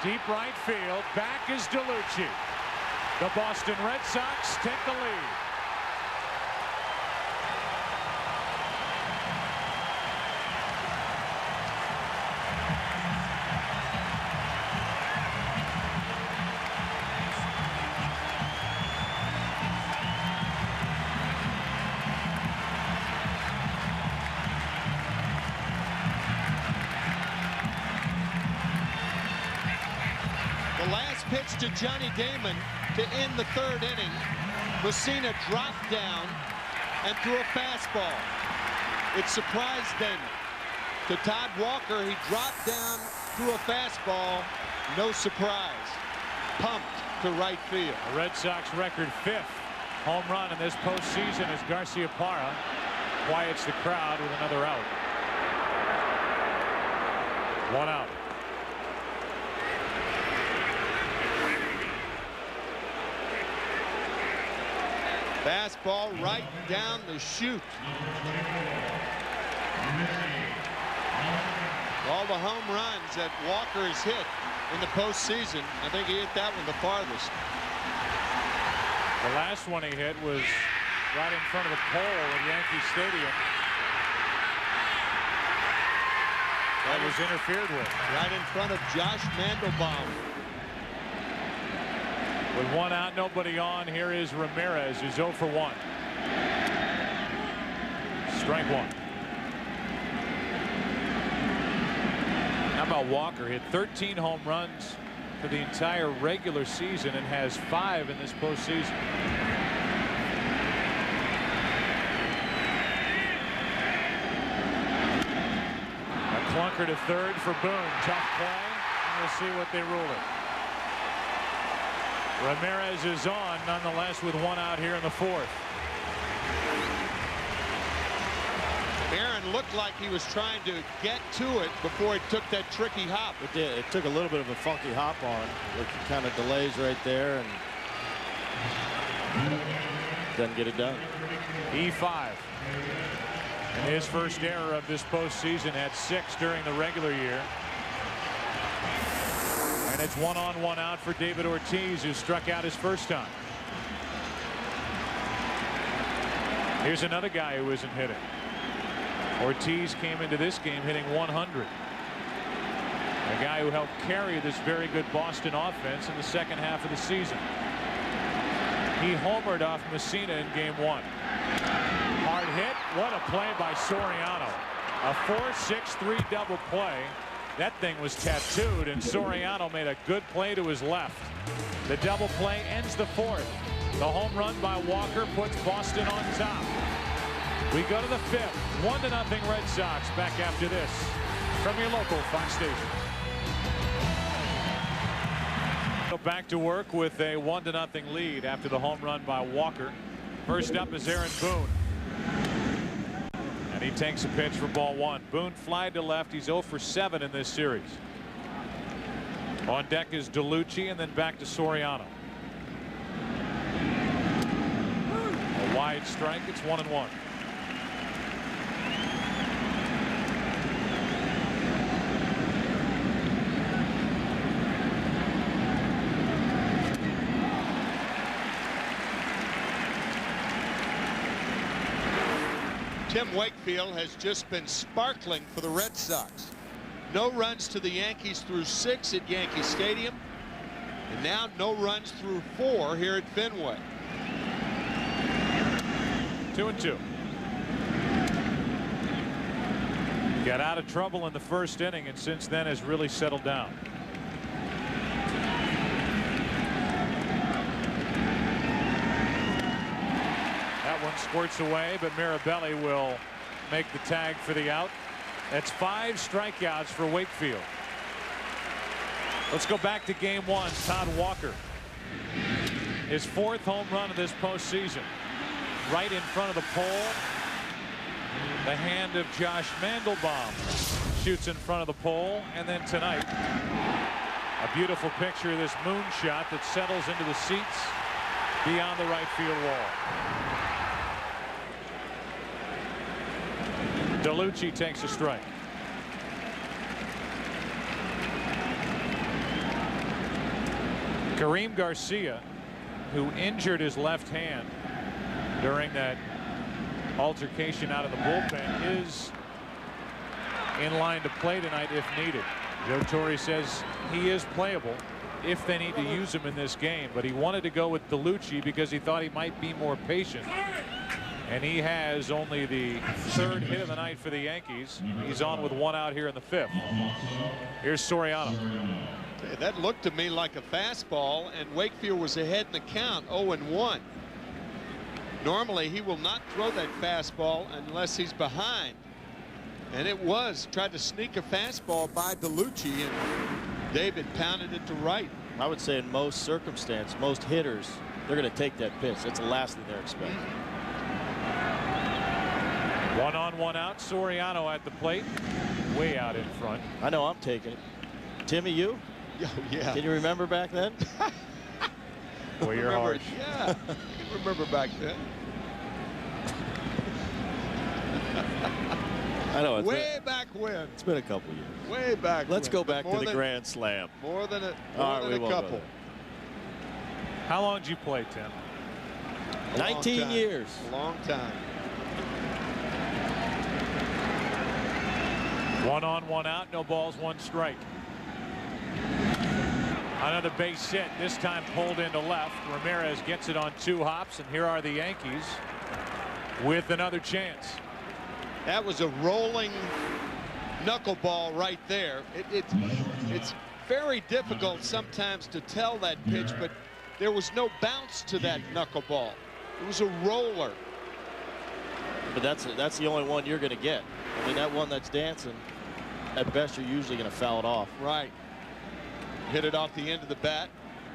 Deep right field. Back is DeLucci. The Boston Red Sox take the lead. Pitch to Johnny Damon to end the third inning. Mussina dropped down and threw a fastball. It surprised Damon. To Todd Walker, he dropped down, threw a fastball. No surprise. Pumped to right field. The Red Sox record 5th home run in this postseason as Garciaparra quiets the crowd with another out. 1 out. Fastball right down the chute. All the home runs that Walker has hit in the postseason, I think he hit that one the farthest. The last one he hit was right in front of the pole at Yankee Stadium. That was interfered with. Right in front of Josh Mandelbaum. With one out, nobody on, here is Ramirez, who's 0 for 1. Strike one. How about Walker? Hit 13 home runs for the entire regular season and has 5 in this postseason. A clunker to third for Boone. Tough play. We'll see what they rule it. Ramirez is on nonetheless with one out here in the 4th. Aaron looked like he was trying to get to it before he took that tricky hop. It did. It took a little bit of a funky hop on. It kind of delays right there and doesn't get it done. E5. And his first error of this postseason, had 6 during the regular year. And it's 1 on 1 out for David Ortiz, who struck out his first time. Here's another guy who isn't hitting. Ortiz came into this game hitting 100. A guy who helped carry this very good Boston offense in the second half of the season. He homered off Messina in game 1. Hard hit. What a play by Soriano. A 4-6-3 double play. That thing was tattooed, and Soriano made a good play to his left. The double play ends the 4th. The home run by Walker puts Boston on top. We go to the 5th. 1-0 Red Sox. Back after this from your local Fox station. Go back to work with a 1-0 lead after the home run by Walker. First up is Aaron Boone. And he takes a pitch for ball 1. Boone fly to left. He's 0 for 7 in this series. On deck is DeLucci, and then back to Soriano. A wide strike. It's 1-1. Tim Wakefield has just been sparkling for the Red Sox. No runs to the Yankees through 6 at Yankee Stadium, and now no runs through 4 here at Fenway. 2-2. Got out of trouble in the first inning, and since then has really settled down. That one squirts away, but Mirabelli will make the tag for the out. That's 5 strikeouts for Wakefield. Let's go back to game 1. Todd Walker. His 4th home run of this postseason. Right in front of the pole. The hand of Josh Mandelbaum shoots in front of the pole. And then tonight, a beautiful picture of this moonshot that settles into the seats beyond the right field wall. DeLucci takes a strike. Kareem Garcia, who injured his left hand during that altercation out of the bullpen, is in line to play tonight if needed. Joe Torre says he is playable if they need to use him in this game, but he wanted to go with DeLucci because he thought he might be more patient. And he has only the 3rd hit of the night for the Yankees. He's on with 1 out here in the 5th. Here's Soriano. That looked to me like a fastball, and Wakefield was ahead in the count, 0-1. Normally he will not throw that fastball unless he's behind, and it was. Tried to sneak a fastball by DeLucci, and David pounded it to right. I would say in most circumstances, most hitters, they're going to take that pitch. That's the last thing they're expecting. 1 on 1 out. Soriano at the plate, way out in front. I know I'm taking it. Timmy, you? Oh, yeah. Can you remember back then? Well, you're harsh. Yeah, I remember back then. I know. Way back when. It's been a couple years. Way back Let's when. go back to the Grand Slam. More than a Won't couple. How long did you play, Tim? 19 years. A long time. 1 on, 1 out, no balls, 1 strike. Another base hit, this time pulled into left. Ramirez gets it on 2 hops, and here are the Yankees with another chance. That was a rolling knuckleball right there. It's very difficult sometimes to tell that pitch, but there was no bounce to that knuckleball. It was a roller. But that's the only one you're going to get. I mean, that one that's dancing, at best you're usually going to foul it off. Right. Hit it off the end of the bat.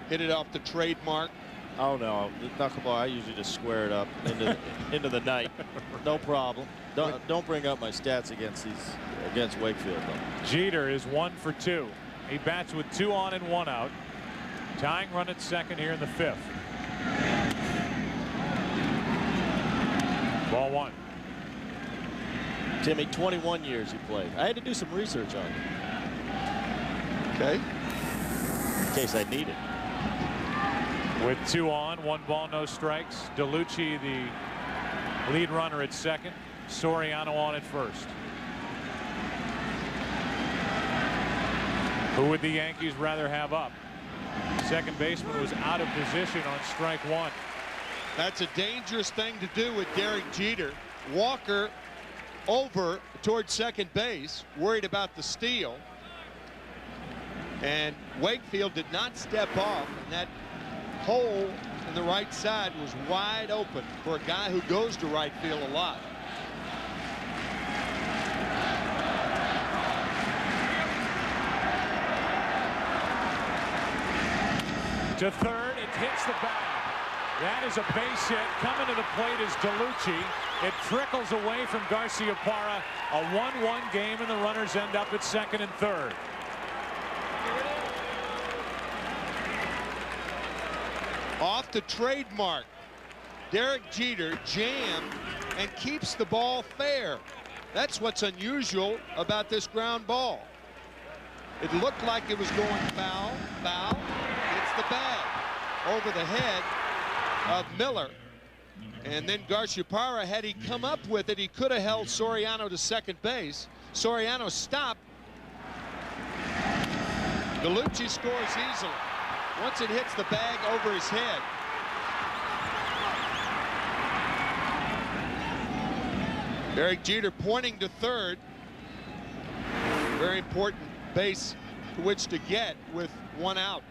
Hit it off the trademark. Oh no, the knuckleball, I usually just square it up into the night. No problem. Don't bring up my stats against Wakefield though. Jeter is 1 for 2. He bats with 2 on and 1 out. Tying run at second here in the 5th. Ball 1. Timmy, 21 years he played. I had to do some research on it. Okay. In case I need it. With 2 on, 1 ball, no strikes. DeLucci, the lead runner at second. Soriano on at first. Who would the Yankees rather have up? Second baseman was out of position on strike 1. That's a dangerous thing to do with Derek Jeter. Walker over towards second base, worried about the steal. And Wakefield did not step off, and that hole in the right side was wide open for a guy who goes to right field a lot. To third, it hits the bag. That is a base hit. Coming to the plate is DeLucci. It trickles away from Garciaparra. A 1-1 game, and the runners end up at second and third. Off the trademark, Derek Jeter jammed and keeps the ball fair. That's what's unusual about this ground ball. It looked like it was going foul, hits the bag over the head of Miller. And then Garciaparra, had he come up with it, he could have held Soriano to second base. Soriano stopped. DeLucci scores easily. Once it hits the bag over his head. Derek Jeter pointing to third. Very important base to which to get with 1 out.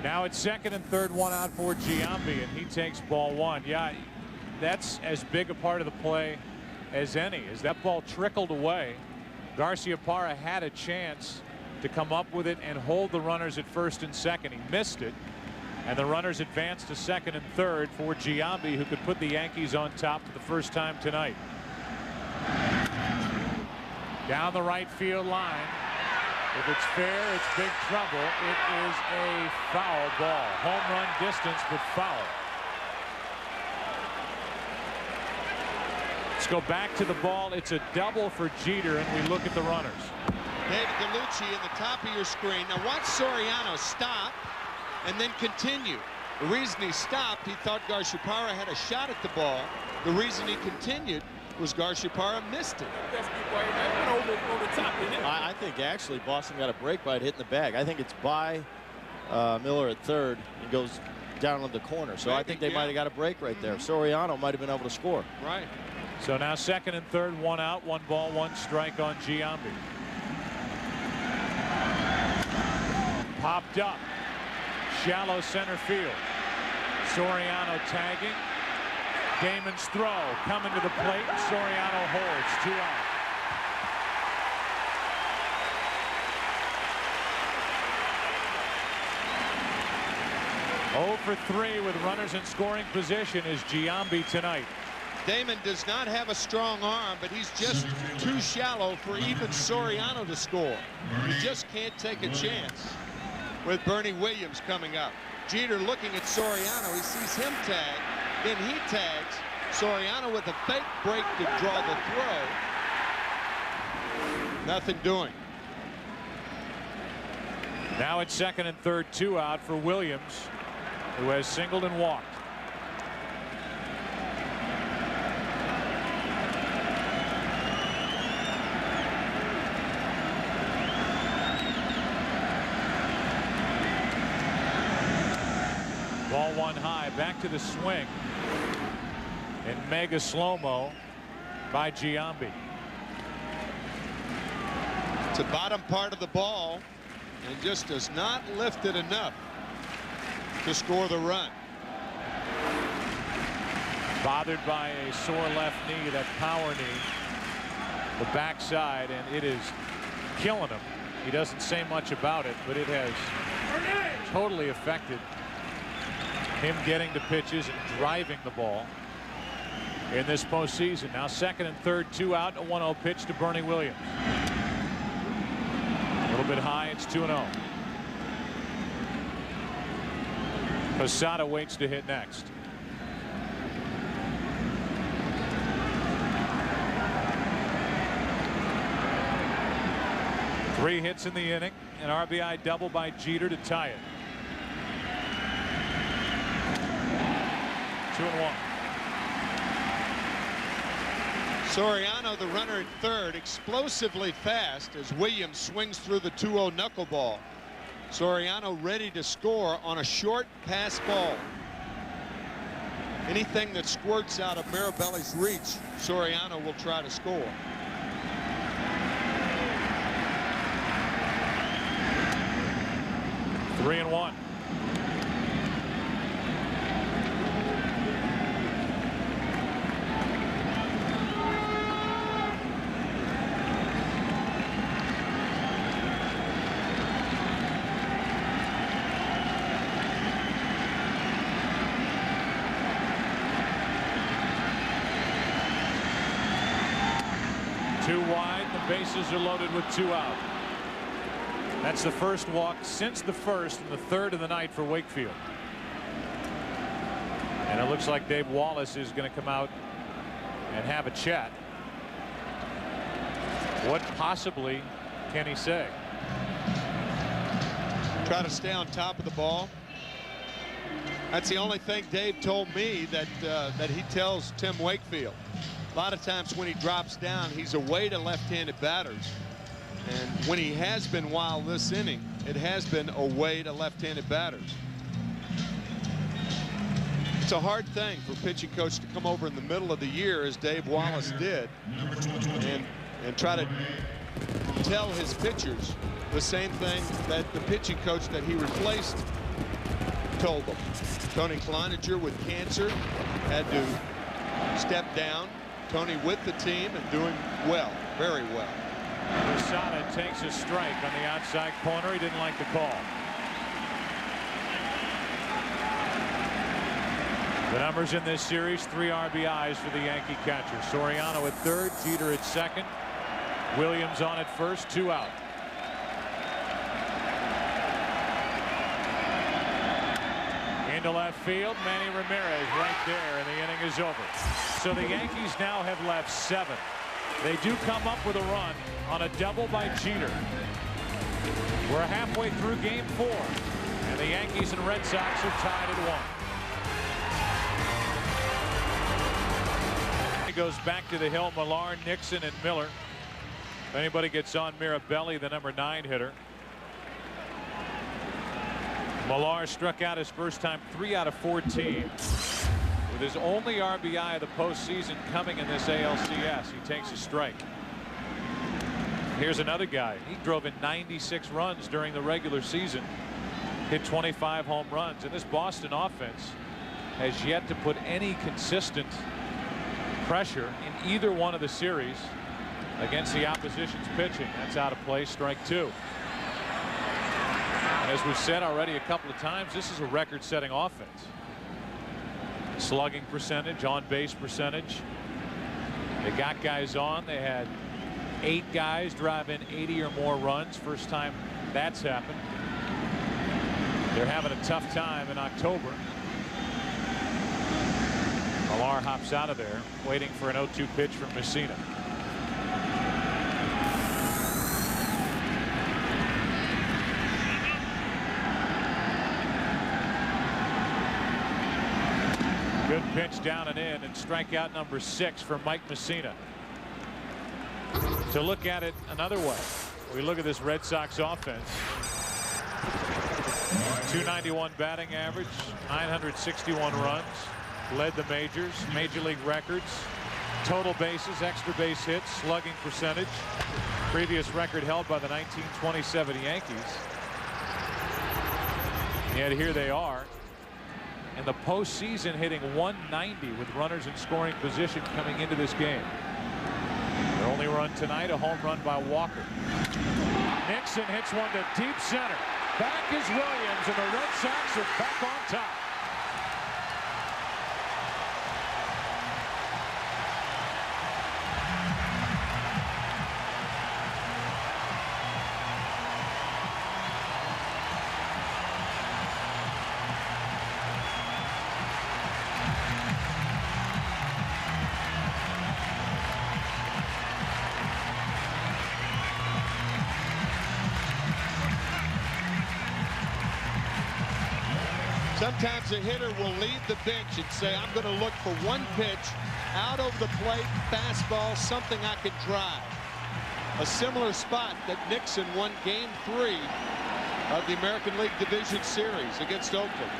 Now it's second and third, 1 out for Giambi, and he takes ball 1. Yeah, that's as big a part of the play as any. As that ball trickled away, Garciaparra had a chance to come up with it and hold the runners at first and second. He missed it, and the runners advanced to second and third for Giambi, who could put the Yankees on top for the first time tonight. Down the right field line. If it's fair, it's big trouble. It is a foul ball. Home run distance, but foul. Let's go back to the ball. It's a double for Jeter, and we look at the runners. David DeLucci in the top of your screen. Now watch Soriano stop and then continue. The reason he stopped, he thought Garciaparra had a shot at the ball. The reason he continued was Garciaparra missed it. I think actually Boston got a break by it hitting the bag. I think it's by Miller at third and goes down on the corner. So maybe, I think they might have got a break right there. Soriano might have been able to score. Right. So now second and third, 1 out, 1 ball, 1 strike on Giambi. Popped up. Shallow center field. Soriano tagging. Damon's throw coming to the plate. Soriano holds. 2 out. Oh for 3 with runners in scoring position is Giambi tonight. Damon does not have a strong arm, but he's just too shallow for even Soriano to score. He just can't take a chance with Bernie Williams coming up. Jeter looking at Soriano. He sees him tag. Then he tags Soriano with a fake break to draw the throw. Nothing doing. Now it's second and third, 2 out for Williams, who has singled and walked. Ball one high, back to the swing. And mega slow-mo by Giambi. It's the bottom part of the ball and just does not lift it enough to score the run. Bothered by a sore left knee, that power knee, the backside, and it is killing him. He doesn't say much about it, but it has totally affected him getting to pitches and driving the ball in this postseason. Now second and third, 2 out, a 1-0 pitch to Bernie Williams. A little bit high, it's 2-0. Posada waits to hit next. Three hits in the inning, an RBI double by Jeter to tie it. 2-1. Soriano, the runner at third, explosively fast as Williams swings through the 2-0 knuckleball. Soriano ready to score on a short pass ball. Anything that squirts out of Mirabelli's reach, Soriano will try to score. Three and one. Two wide, the bases are loaded with 2 out. That's the first walk since the first and the third of the night for Wakefield. And it looks like Dave Wallace is going to come out and have a chat. What possibly can he say? Try to stay on top of the ball. That's the only thing Dave told me that he tells Tim Wakefield. A lot of times when he drops down, he's away to left-handed batters. And when he has been wild this inning, it has been away to left-handed batters. It's a hard thing for a pitching coach to come over in the middle of the year, as Dave Wallace did, and try to tell his pitchers the same thing that the pitching coach that he replaced told them. Tony Cloninger with cancer had to step down. Tony with the team and doing well, very well. Posada takes a strike on the outside corner. He didn't like the call. The numbers in this series: 3 RBIs for the Yankee catcher. Soriano at third, Jeter at second, Williams on at first, 2 out. Into left field, Manny Ramirez right there, and the inning is over. So the Yankees now have left 7. They do come up with a run on a double by Jeter. We're halfway through game 4, and the Yankees and Red Sox are tied at 1. He goes back to the hill. Millar, Nixon, and Miller. If anybody gets on Mirabelli, the number 9 hitter. Millar struck out his first time 3 out of 14. With his only RBI of the postseason coming in this ALCS, he takes a strike. Here's another guy. He drove in 96 runs during the regular season, hit 25 home runs, and this Boston offense has yet to put any consistent pressure in either one of the series against the opposition's pitching. That's out of play, strike 2. And as we've said already a couple of times, this is a record-setting offense. Slugging percentage, on base percentage. They got guys on. They had 8 guys drive in 80 or more runs. First time that's happened. They're having a tough time in October. Millar hops out of there, waiting for an 0-2 pitch from Messina. down and in, and strikeout number 6 for Mike Messina. To look at it another way, we look at this Red Sox offense. 291 batting average, 961 runs, led the majors, major league records, total bases, extra base hits, slugging percentage, previous record held by the 1927 Yankees. Yet here they are in the postseason, hitting 190 with runners in scoring position coming into this game. Their only run tonight, a home run by Walker. Nixon hits one to deep center. Back is Williams, and the Red Sox are back on top. Sometimes a hitter will leave the bench and say, I'm going to look for one pitch out over the plate, fastball, something I can drive. A similar spot that Nixon won Game 3 of the American League Division Series against Oakland.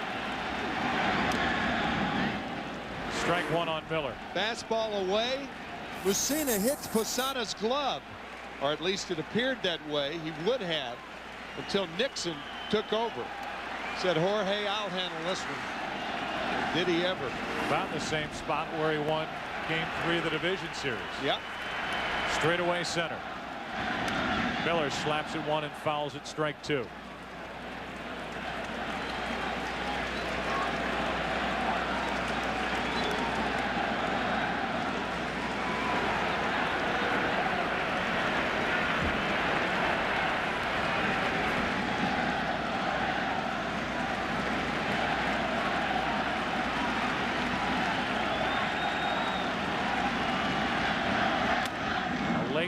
Strike one on Miller. Fastball away. Messina hits Posada's glove, or at least it appeared that way. He would have until Nixon took over. Said, Jorge, I'll handle this one. Did he ever? About the same spot where he won Game 3 of the division series. Yep. Straight away center. Miller slaps at one and fouls at strike 2.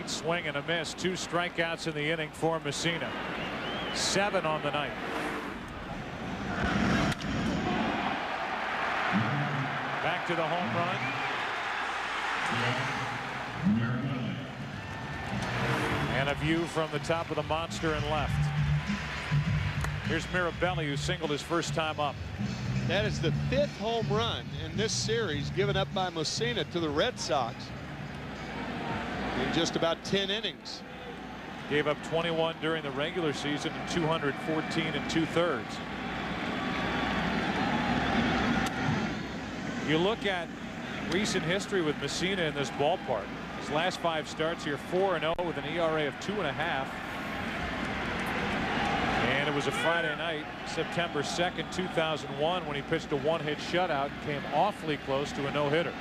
Swing and a miss. 2 strikeouts in the inning for Messina. 7 on the night. Back to the home run. And a view from the top of the monster and left. Here's Mirabelli, who singled his first time up. That is the 5th home run in this series given up by Messina to the Red Sox in just about 10 innings. Gave up 21 during the regular season and 214 2/3. You look at recent history with Messina in this ballpark. His last 5 starts here, 4-0 with an ERA of 2.5. And it was a Friday night, September 2nd, 2001, when he pitched a 1-hit shutout and came awfully close to a no-hitter.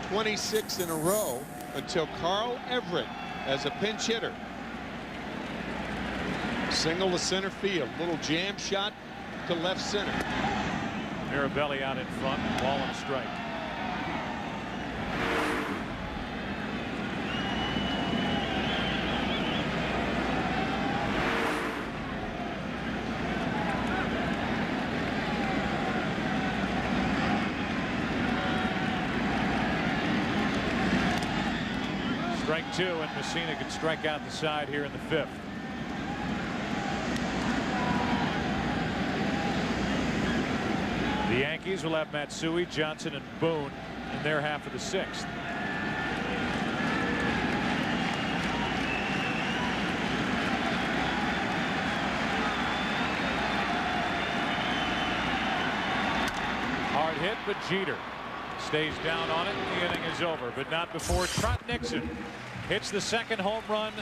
26 in a row until Carl Everett as a pinch hitter. Single to center field. Little jam shot to left center. Mirabelli out in front. Ball and strike. Strike 2, and Messina can strike out the side here in the 5th. The Yankees will have Matsui, Johnson, and Boone in their half of the 6th. Hard hit, but Jeter stays down on it. The inning is over, but not before Trot Nixon hits the 2nd home run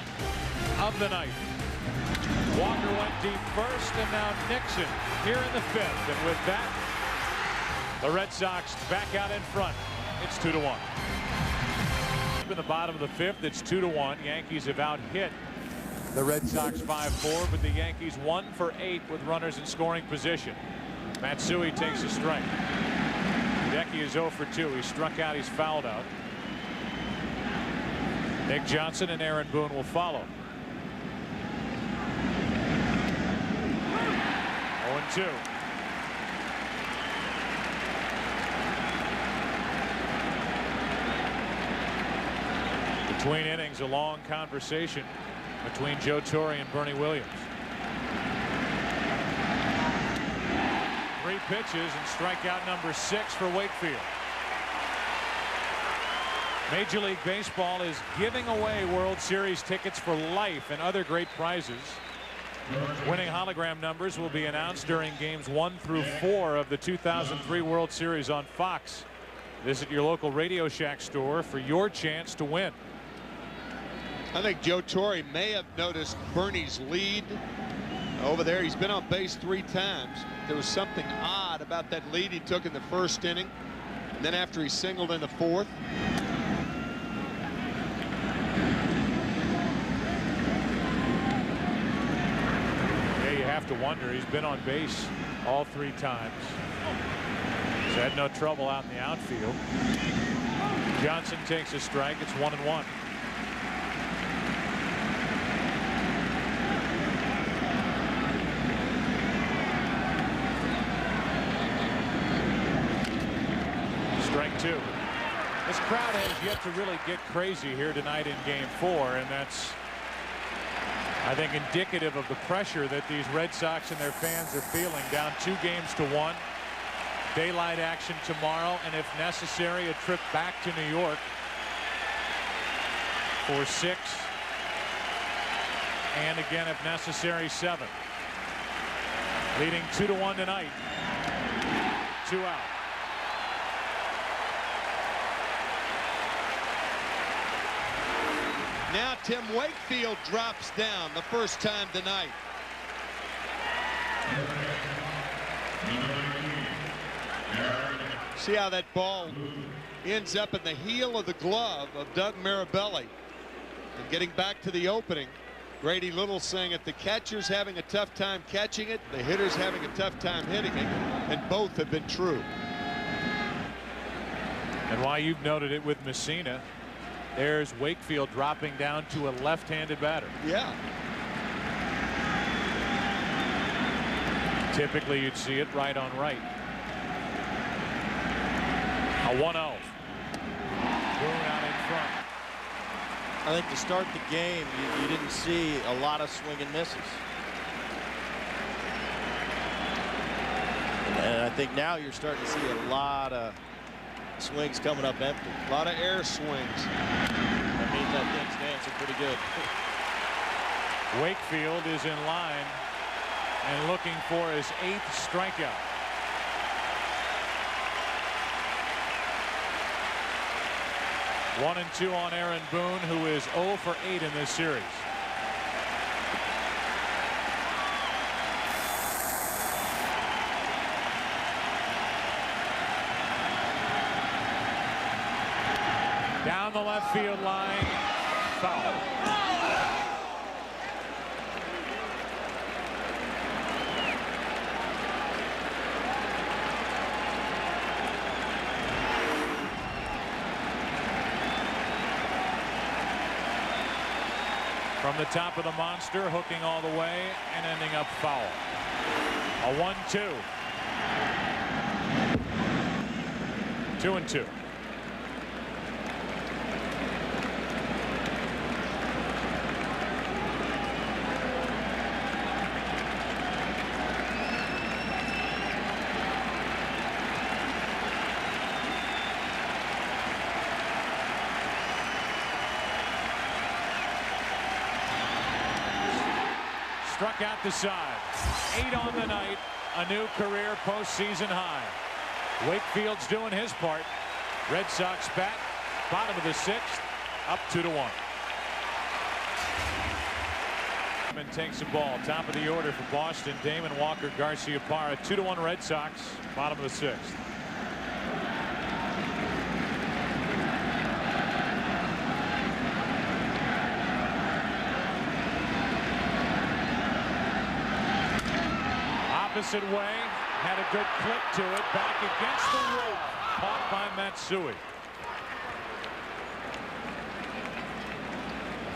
of the night. Walker went deep first, and now Nixon here in the 5th. And with that, the Red Sox back out in front. It's 2-1. In the bottom of the 5th, it's 2-1. Yankees have out-hit the Red Sox 5-4, but the Yankees 1 for 8 with runners in scoring position. Matsui takes a strike. Hideki is 0 for 2. He struck out. He's fouled out. Nick Johnson and Aaron Boone will follow. 0-2. Between innings, a long conversation between Joe Torre and Bernie Williams. 3 pitches and strikeout number 6 for Wakefield. Major League Baseball is giving away World Series tickets for life and other great prizes. Winning hologram numbers will be announced during games 1 through 4 of the 2003 World Series on Fox. Visit your local Radio Shack store for your chance to win. I think Joe Torre may have noticed Bernie's lead over there. He's been on base 3 times. There was something odd about that lead he took in the first inning, and then after he singled in the 4th. Yeah, you have to wonder. He's been on base all 3 times. He's had no trouble out in the outfield. Johnson takes a strike. It's 1-1. Strike 2. This crowd has yet to really get crazy here tonight in game 4, and that's, I think, indicative of the pressure that these Red Sox and their fans are feeling. Down 2-1. Daylight action tomorrow, and if necessary, a trip back to New York for 6, and again, if necessary, 7. Leading 2-1 tonight. 2 out. Now Tim Wakefield drops down the first time tonight. See how that ball ends up in the heel of the glove of Doug Mirabelli. And getting back to the opening, Grady Little saying that the catcher's having a tough time catching it, the hitter's having a tough time hitting it, and both have been true. And why you've noted it with Messina, there's Wakefield dropping down to a left-handed batter. Yeah. Typically, you'd see it right on right. A 1-0. Boone out in front. I think to start the game, you didn't see a lot of swing and misses. And I think now you're starting to see a lot of swings coming up empty. A lot of air swings. That means that thing's dancing pretty good. Wakefield is in line and looking for his 8th strikeout. One and 2 on Aaron Boone, who is 0 for 8 in this series. Down the left field line, foul. From the top of the monster, hooking all the way and ending up foul. A 1-2. 2-2. Struck out the side. 8 on the night. A new career postseason high. Wakefield's doing his part. Red Sox bat. Bottom of the 6th. Up 2-1. And takes the ball. Top of the order for Boston. Damon, Walker, Garcia, Parra. 2-1 Red Sox. Bottom of the 6th. Opposite way, had a good click to it, back against the wall, caught by Matsui.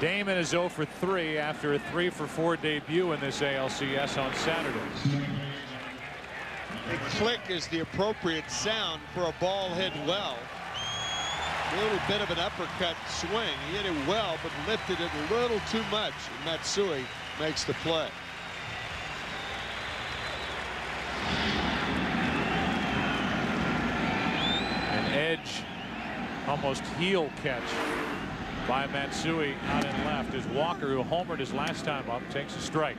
Damon is 0 for 3 after a 3 for 4 debut in this ALCS on Saturday. A click is the appropriate sound for a ball hit well. A little bit of an uppercut swing. He hit it well, but lifted it a little too much. And Matsui makes the play. An edge, almost heel catch by Matsui out and left as Walker, who homered his last time up, takes a strike.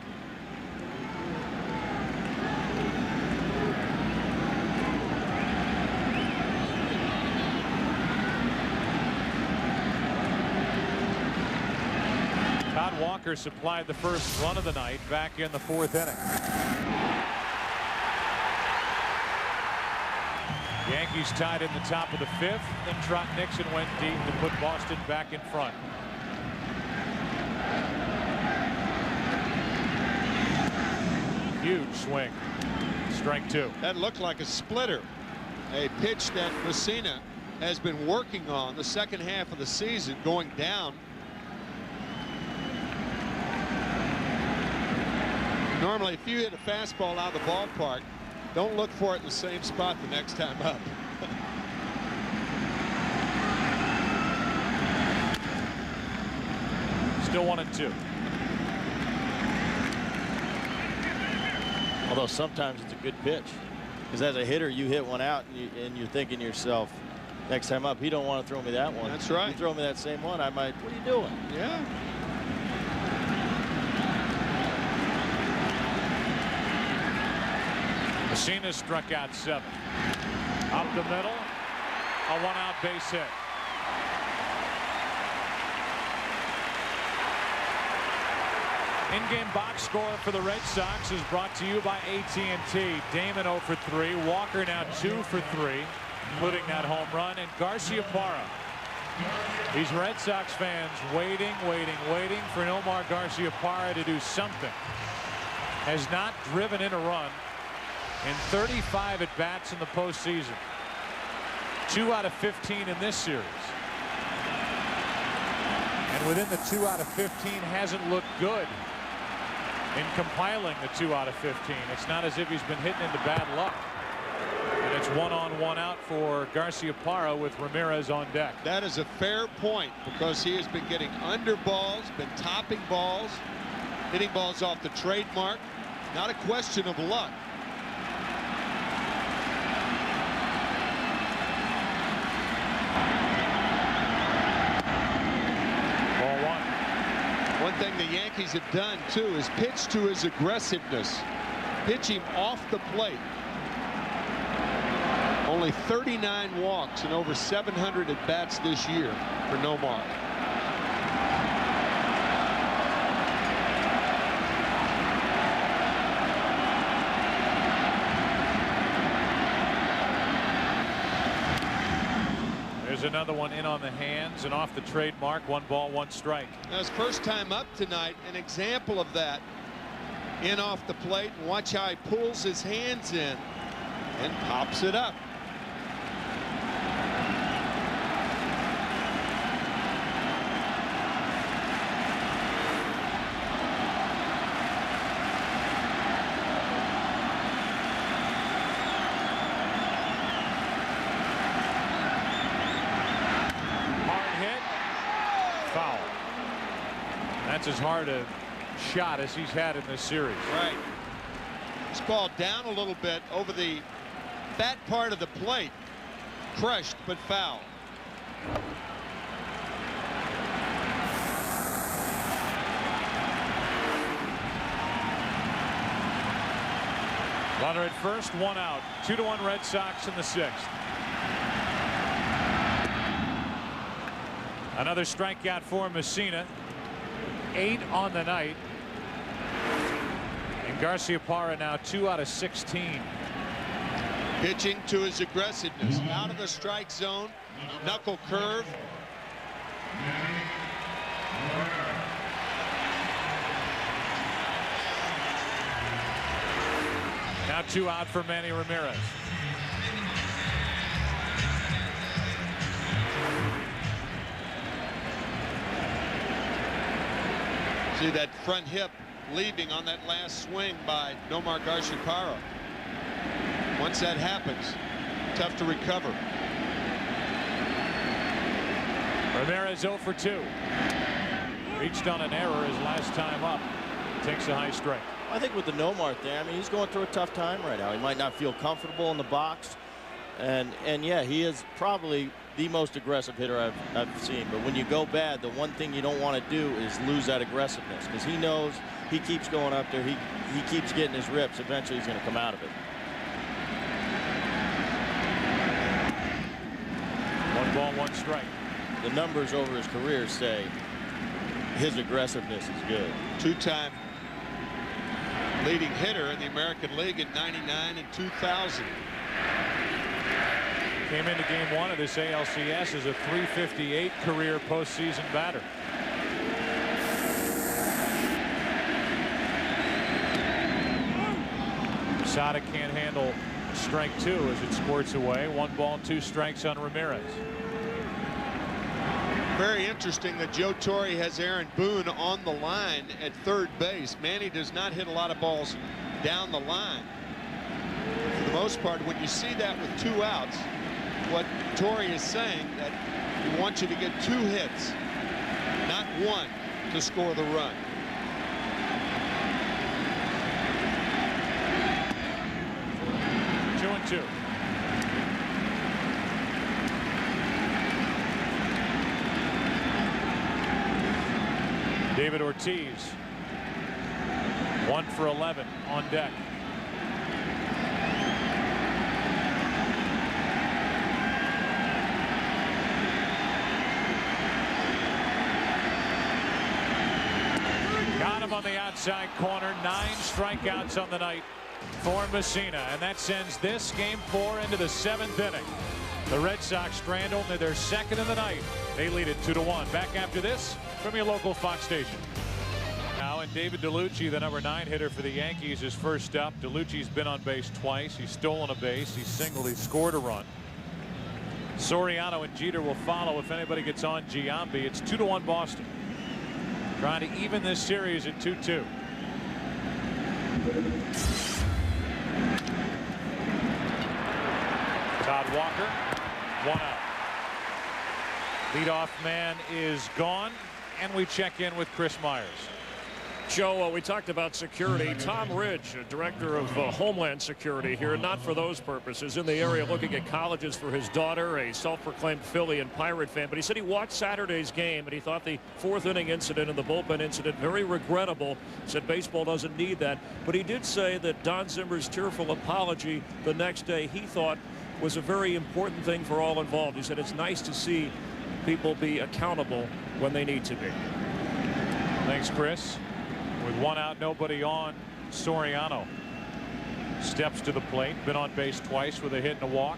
Todd Walker supplied the first run of the night back in the 4th inning. Yankees tied in the top of the 5th. Then Trot Nixon went deep to put Boston back in front. Huge swing. Strike 2. That looked like a splitter. A pitch that Messina has been working on the second half of the season, going down. Normally, if you hit a fastball out of the ballpark, don't look for it in the same spot the next time up. Still 1-2. Although sometimes it's a good pitch, because as a hitter you hit one out and you're thinking to yourself, next time up he don't want to throw me that one. That's right. You throw me that same one, I might. What are you doing? Yeah. Messina struck out 7. Up the middle, a 1-out base hit. In-game box score for the Red Sox is brought to you by AT&T. Damon 0 for 3. Walker now 2 for 3, including that home run. And Garciaparra. These Red Sox fans waiting for Nomar Garciaparra to do something. Has not driven in a run in 35 at-bats in the postseason. 2 out of 15 in this series. And within the 2 out of 15 hasn't looked good in compiling the 2 out of 15. It's not as if he's been hitting into bad luck. And it's 1 on 1 out for Garciaparra with Ramirez on deck. That is a fair point, because he has been getting under balls, been topping balls, hitting balls off the trademark. Not a question of luck. One thing the Yankees have done, too, is pitch to his aggressiveness. Pitch him off the plate. Only 39 walks and over 700 at-bats this year for Nomar. Another one in on the hands and off the trademark. 1 ball, 1 strike. Now his first time up tonight, an example of that. In off the plate, and watch how he pulls his hands in and pops it up. That's as hard a shot as he's had in this series. Right. This ball down a little bit over the fat part of the plate. Crushed, but foul. Runner at first, 1 out. 2-1 Red Sox in the 6th. Another strikeout for Messina. 8 on the night. And Garciaparra now 2 out of 16. Pitching to his aggressiveness. Out of the strike zone. Knuckle curve. Now 2 out for Manny Ramirez. See that front hip leaving on that last swing by Nomar Garciaparra. Once that happens, tough to recover. Ramirez 0 for 2. Reached on an error his last time up. Takes a high strike. I think with the Nomar thing, I mean, he's going through a tough time right now. He might not feel comfortable in the box. And yeah, he is probably the most aggressive hitter I've seen. But when you go bad, the one thing you don't want to do is lose that aggressiveness, because he knows he keeps going up there. He keeps getting his rips. Eventually, he's going to come out of it. 1 ball, 1 strike. The numbers over his career say his aggressiveness is good. Two-time leading hitter in the American League in '99 and 2000. Came into game 1 of this ALCS as a .358 career postseason batter. Sada can't handle strike 2 as it squirts away. 1 ball, 2 strikes on Ramirez. Very interesting that Joe Torre has Aaron Boone on the line at third base. Manny does not hit a lot of balls down the line. For the most part, when you see that with 2 outs, what Torre is saying, that he wants you to get 2 hits, not 1, to score the run. Two and 2. David Ortiz 1 for 11 on deck. Got him on the outside corner. 9 strikeouts on the night for Messina, and that sends this game 4 into the 7th inning. The Red Sox strand only their 2nd of the night. They lead it 2-1. Back after this from your local Fox station. Now, and David DeLucci, the number 9 hitter for the Yankees, is first up. DeLucci's been on base twice. He's stolen a base. He's singled. He's scored a run. Soriano and Jeter will follow if anybody gets on Giambi. It's 2-1 Boston. Trying to even this series at 2-2. Todd Walker, 1 out. Leadoff man is gone, and we check in with Chris Myers. Joe, we talked about security. Tom Ridge, director of Homeland Security here, not for those purposes, in the area looking at colleges for his daughter, a self-proclaimed Philly and Pirate fan. But he said he watched Saturday's game, and he thought the 4th inning incident and the bullpen incident very regrettable. Said baseball doesn't need that. But he did say that Don Zimmer's tearful apology the next day he thought was a very important thing for all involved. He said it's nice to see people be accountable when they need to be. Thanks, Chris. With 1 out, nobody on, Soriano steps to the plate. Been on base twice with a hit and a walk.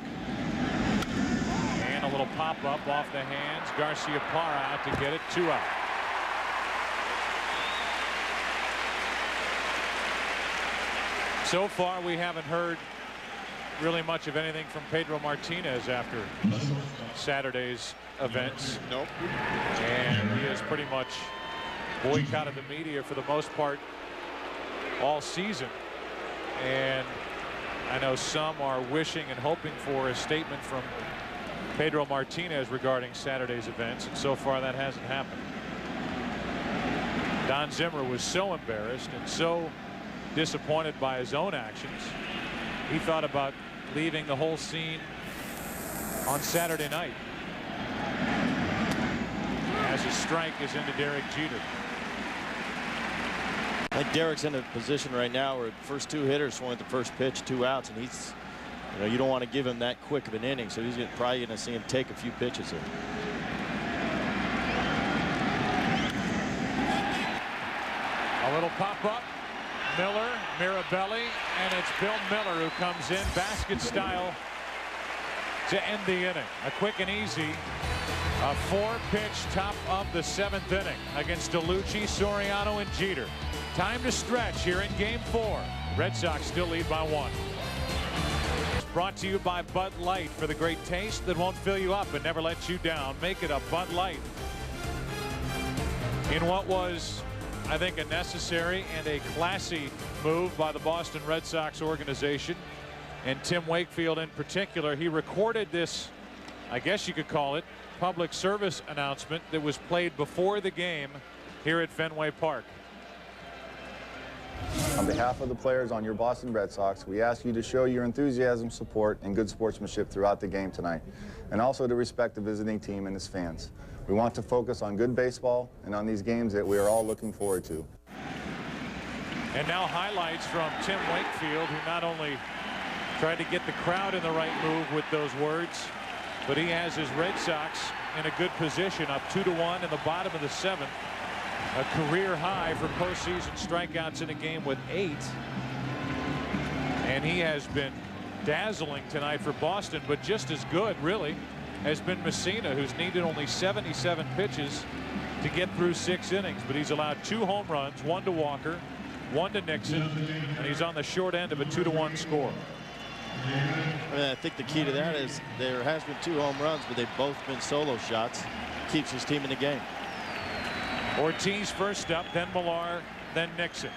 And a little pop-up off the hands. Garcia Parra out to get it. 2 out. So far, we haven't heard really much of anything from Pedro Martinez after Saturday's events. Nope. And he has pretty much boycotted the media for the most part all season. And I know some are wishing and hoping for a statement from Pedro Martinez regarding Saturday's events, and so far that hasn't happened. Don Zimmer was so embarrassed and so disappointed by his own actions, he thought about leaving the whole scene on Saturday night. As a strike is into Derek Jeter. I think Derek's in a position right now where the first 2 hitters swung at the first pitch, 2 outs, and he's, you know, you don't want to give him that quick of an inning, so he's probably going to see him take a few pitches here. A little pop-up. Miller, Mirabelli, and it's Bill Miller who comes in basket style to end the inning. A quick and easy 4-pitch top of the 7th inning against DeLucci, Soriano, and Jeter. Time to stretch here in game 4. Red Sox still lead by 1. It's brought to you by Bud Light, for the great taste that won't fill you up and never lets you down. Make it a Bud Light. In what was, I think, a necessary and a classy move by the Boston Red Sox organization, and Tim Wakefield in particular, he recorded this I guess you could call it, public service announcement that was played before the game here at Fenway Park. On behalf of the players on your Boston Red Sox, we ask you to show your enthusiasm, support, and good sportsmanship throughout the game tonight, and also to respect the visiting team and its fans. We want to focus on good baseball and on these games that we are all looking forward to. And now highlights from Tim Wakefield, who not only tried to get the crowd in the right move with those words, but he has his Red Sox in a good position, up 2-1 in the bottom of the 7th. A career high for postseason strikeouts in a game with 8. And he has been dazzling tonight for Boston, but just as good, really, has been Messina, who's needed only 77 pitches to get through 6 innings. But he's allowed 2 home runs, 1 to Walker, 1 to Nixon, and he's on the short end of a 2-1 score. I mean, I think the key to that is there has been 2 home runs, but they've both been solo shots. Keeps his team in the game. Ortiz first up, then Millar, then Nixon.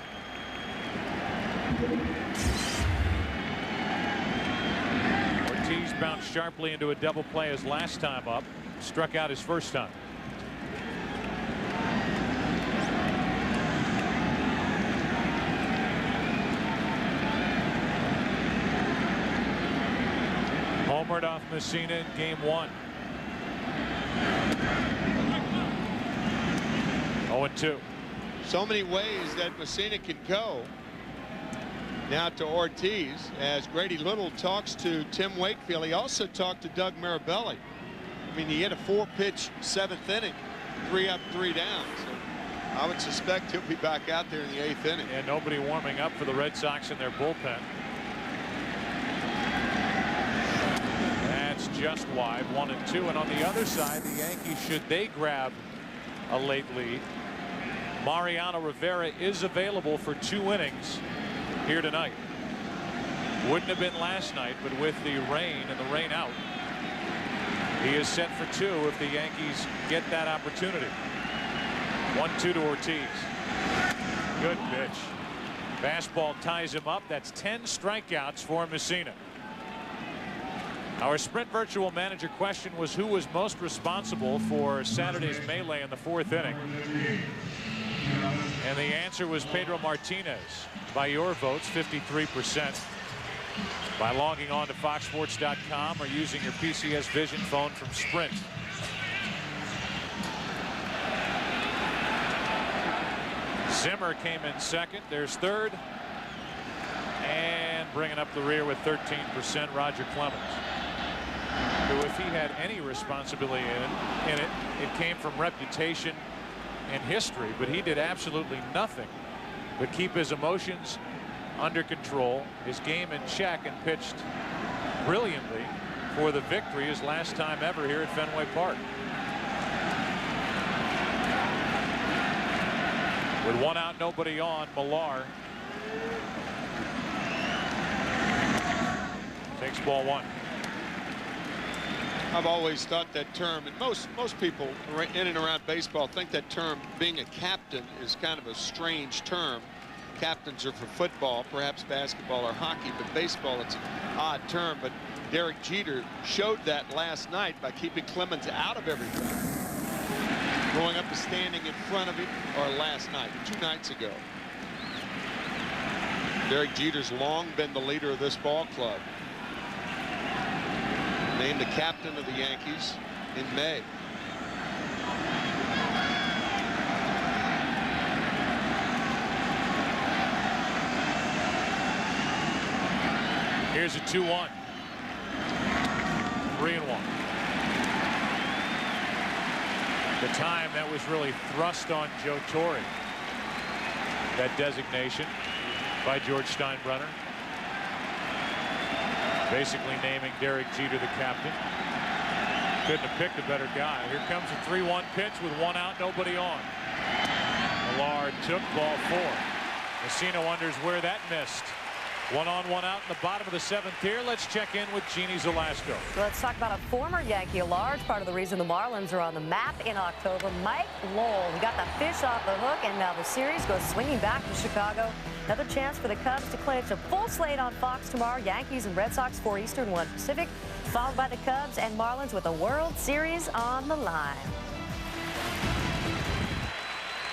Ortiz bounced sharply into a double play his last time up, struck out his first time. Homered off Messina in game 1. 0-2. So many ways that Messina can go. Now to Ortiz, as Grady Little talks to Tim Wakefield. He also talked to Doug Mirabelli. I mean, he had a 4-pitch 7th inning, 3 up, 3 down. So I would suspect he'll be back out there in the 8th inning. And nobody warming up for the Red Sox in their bullpen. That's just wide, 1-2. And on the other side, the Yankees, should they grab a late lead, Mariano Rivera is available for 2 innings here tonight. Wouldn't have been last night, but with the rain and the rain out, he is set for 2 if the Yankees get that opportunity. 1-2 to Ortiz. Good pitch. Fastball ties him up. That's 10 strikeouts for Messina. Our Sprint Virtual Manager question was, who was most responsible for Saturday's melee in the 4th inning? And the answer was Pedro Martinez. By your votes, 53%. By logging on to foxsports.com or using your PCS Vision phone from Sprint. Zimmer came in 2nd. There's 3rd. And bringing up the rear with 13%, Roger Clemens, who, if he had any responsibility in it, it came from reputation and history, but he did absolutely nothing but keep his emotions under control, his game in check, and pitched brilliantly for the victory, his last time ever here at Fenway Park. With 1 out, nobody on, Millar takes ball 1. I've always thought that term, and most people in and around baseball think that term, being a captain, is kind of a strange term. Captains are for football, perhaps basketball or hockey, but baseball, it's an odd term. But Derek Jeter showed that last night by keeping Clemens out of everything, going up and standing in front of him, or last night, 2 nights ago. Derek Jeter's long been the leader of this ball club. Named the captain of the Yankees in May. Here's a 2-1. 3-1. The time that was really thrust on Joe Torre. That designation by George Steinbrenner. Basically naming Derek Jeter the captain. Couldn't have picked a better guy. Here comes a 3-1 pitch with 1 out, nobody on. Millar took ball 4. Messina wonders where that missed. 1-on-1 out in the bottom of the 7th here. Let's check in with Jeannie Zelasco. Let's talk about a former Yankee, a large part of the reason the Marlins are on the map in October. Mike Lowell, he got the fish off the hook, and now the series goes swinging back to Chicago. Another chance for the Cubs to clinch. A full slate on Fox tomorrow. Yankees and Red Sox, 4 Eastern, 1 Pacific, followed by the Cubs and Marlins with a World Series on the line.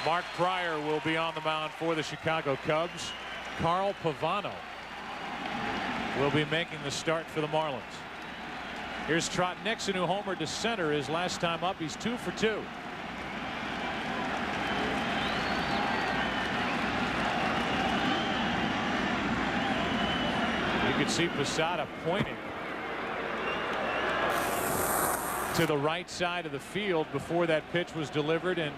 Mark Pryor will be on the mound for the Chicago Cubs. Carl Pavano will be making the start for the Marlins. Here's Trot Nixon, who homered to center his last time up. He's 2 for 2. You could see Posada pointing to the right side of the field before that pitch was delivered, and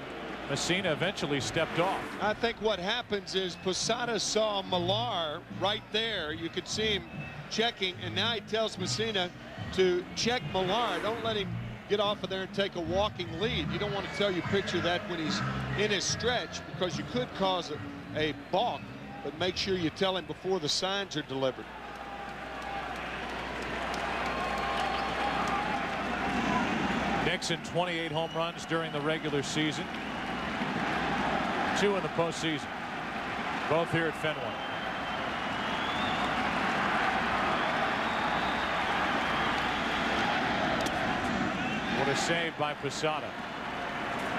Messina eventually stepped off. I think what happens is Posada saw Millar right there. You could see him checking, and now he tells Messina to check Millar. Don't let him get off of there and take a walking lead. You don't want to tell your pitcher that when he's in his stretch, because you could cause a balk, but make sure you tell him before the signs are delivered. Nixon, 28 home runs during the regular season, 2 in the postseason, both here at Fenway. What a save by Posada.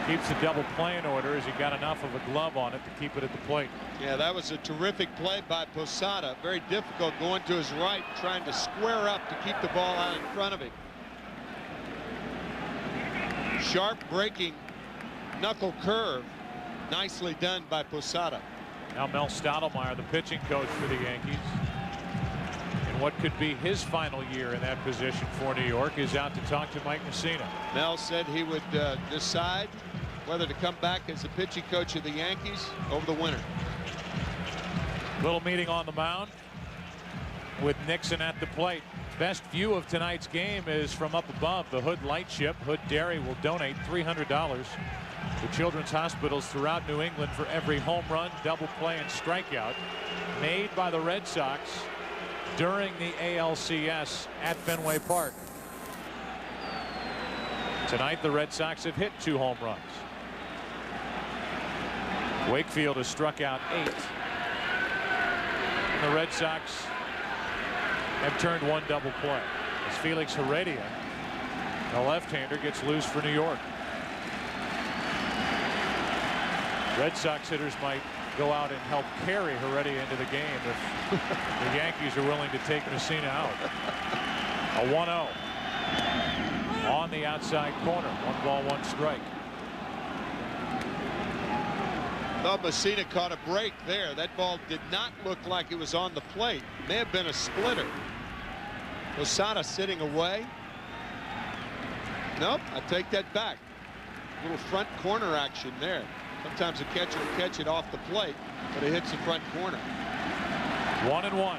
Keeps the double play in order as he got enough of a glove on it to keep it at the plate. Yeah, that was a terrific play by Posada. Very difficult going to his right, trying to square up to keep the ball out in front of him. Sharp breaking knuckle curve. Nicely done by Posada. Now Mel Stottlemyre, the pitching coach for the Yankees, in what could be his final year in that position for New York, is out to talk to Mike Messina. Mel said he would decide whether to come back as the pitching coach of the Yankees over the winter. Little meeting on the mound with Nixon at the plate. Best view of tonight's game is from up above the Hood Lightship. Hood Dairy will donate $300 to children's hospitals throughout New England for every home run, double play, and strikeout made by the Red Sox during the ALCS at Fenway Park. Tonight the Red Sox have hit 2 home runs. Wakefield has struck out 8. And the Red Sox have turned 1 double play as Felix Heredia, the left-hander, gets loose for New York. Red Sox hitters might go out and help carry Heredia into the game if the Yankees are willing to take Messina out. A 1-0 on the outside corner. 1 ball, 1 strike. Thought Messina caught a break there. That ball did not look like it was on the plate. May have been a splitter. Posada sitting away. Nope, I take that back. Little front corner action there. Sometimes a catcher will catch it off the plate, but it hits the front corner. 1-1.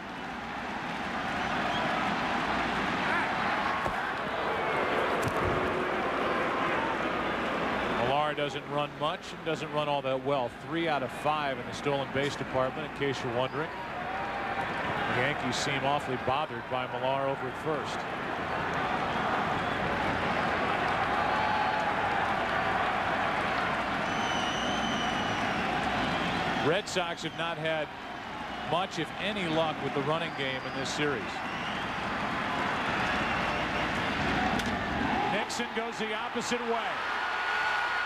Millar doesn't run much and doesn't run all that well. 3 out of 5 in the stolen base department, in case you're wondering. The Yankees seem awfully bothered by Millar over at first. Red Sox have not had much, if any, luck with the running game in this series. Nixon goes the opposite way.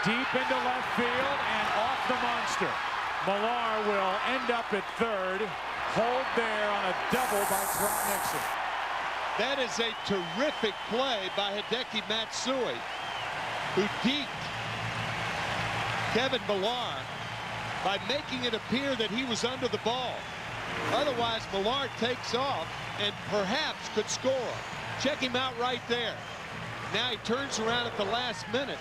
Deep into left field and off the monster. Millar will end up at third. Hold there on a double by Trot Nixon. That is a terrific play by Hideki Matsui, who deked Kevin Millar by making it appear that he was under the ball. Otherwise, Millar takes off and perhaps could score. Check him out right there. Now he turns around at the last minute,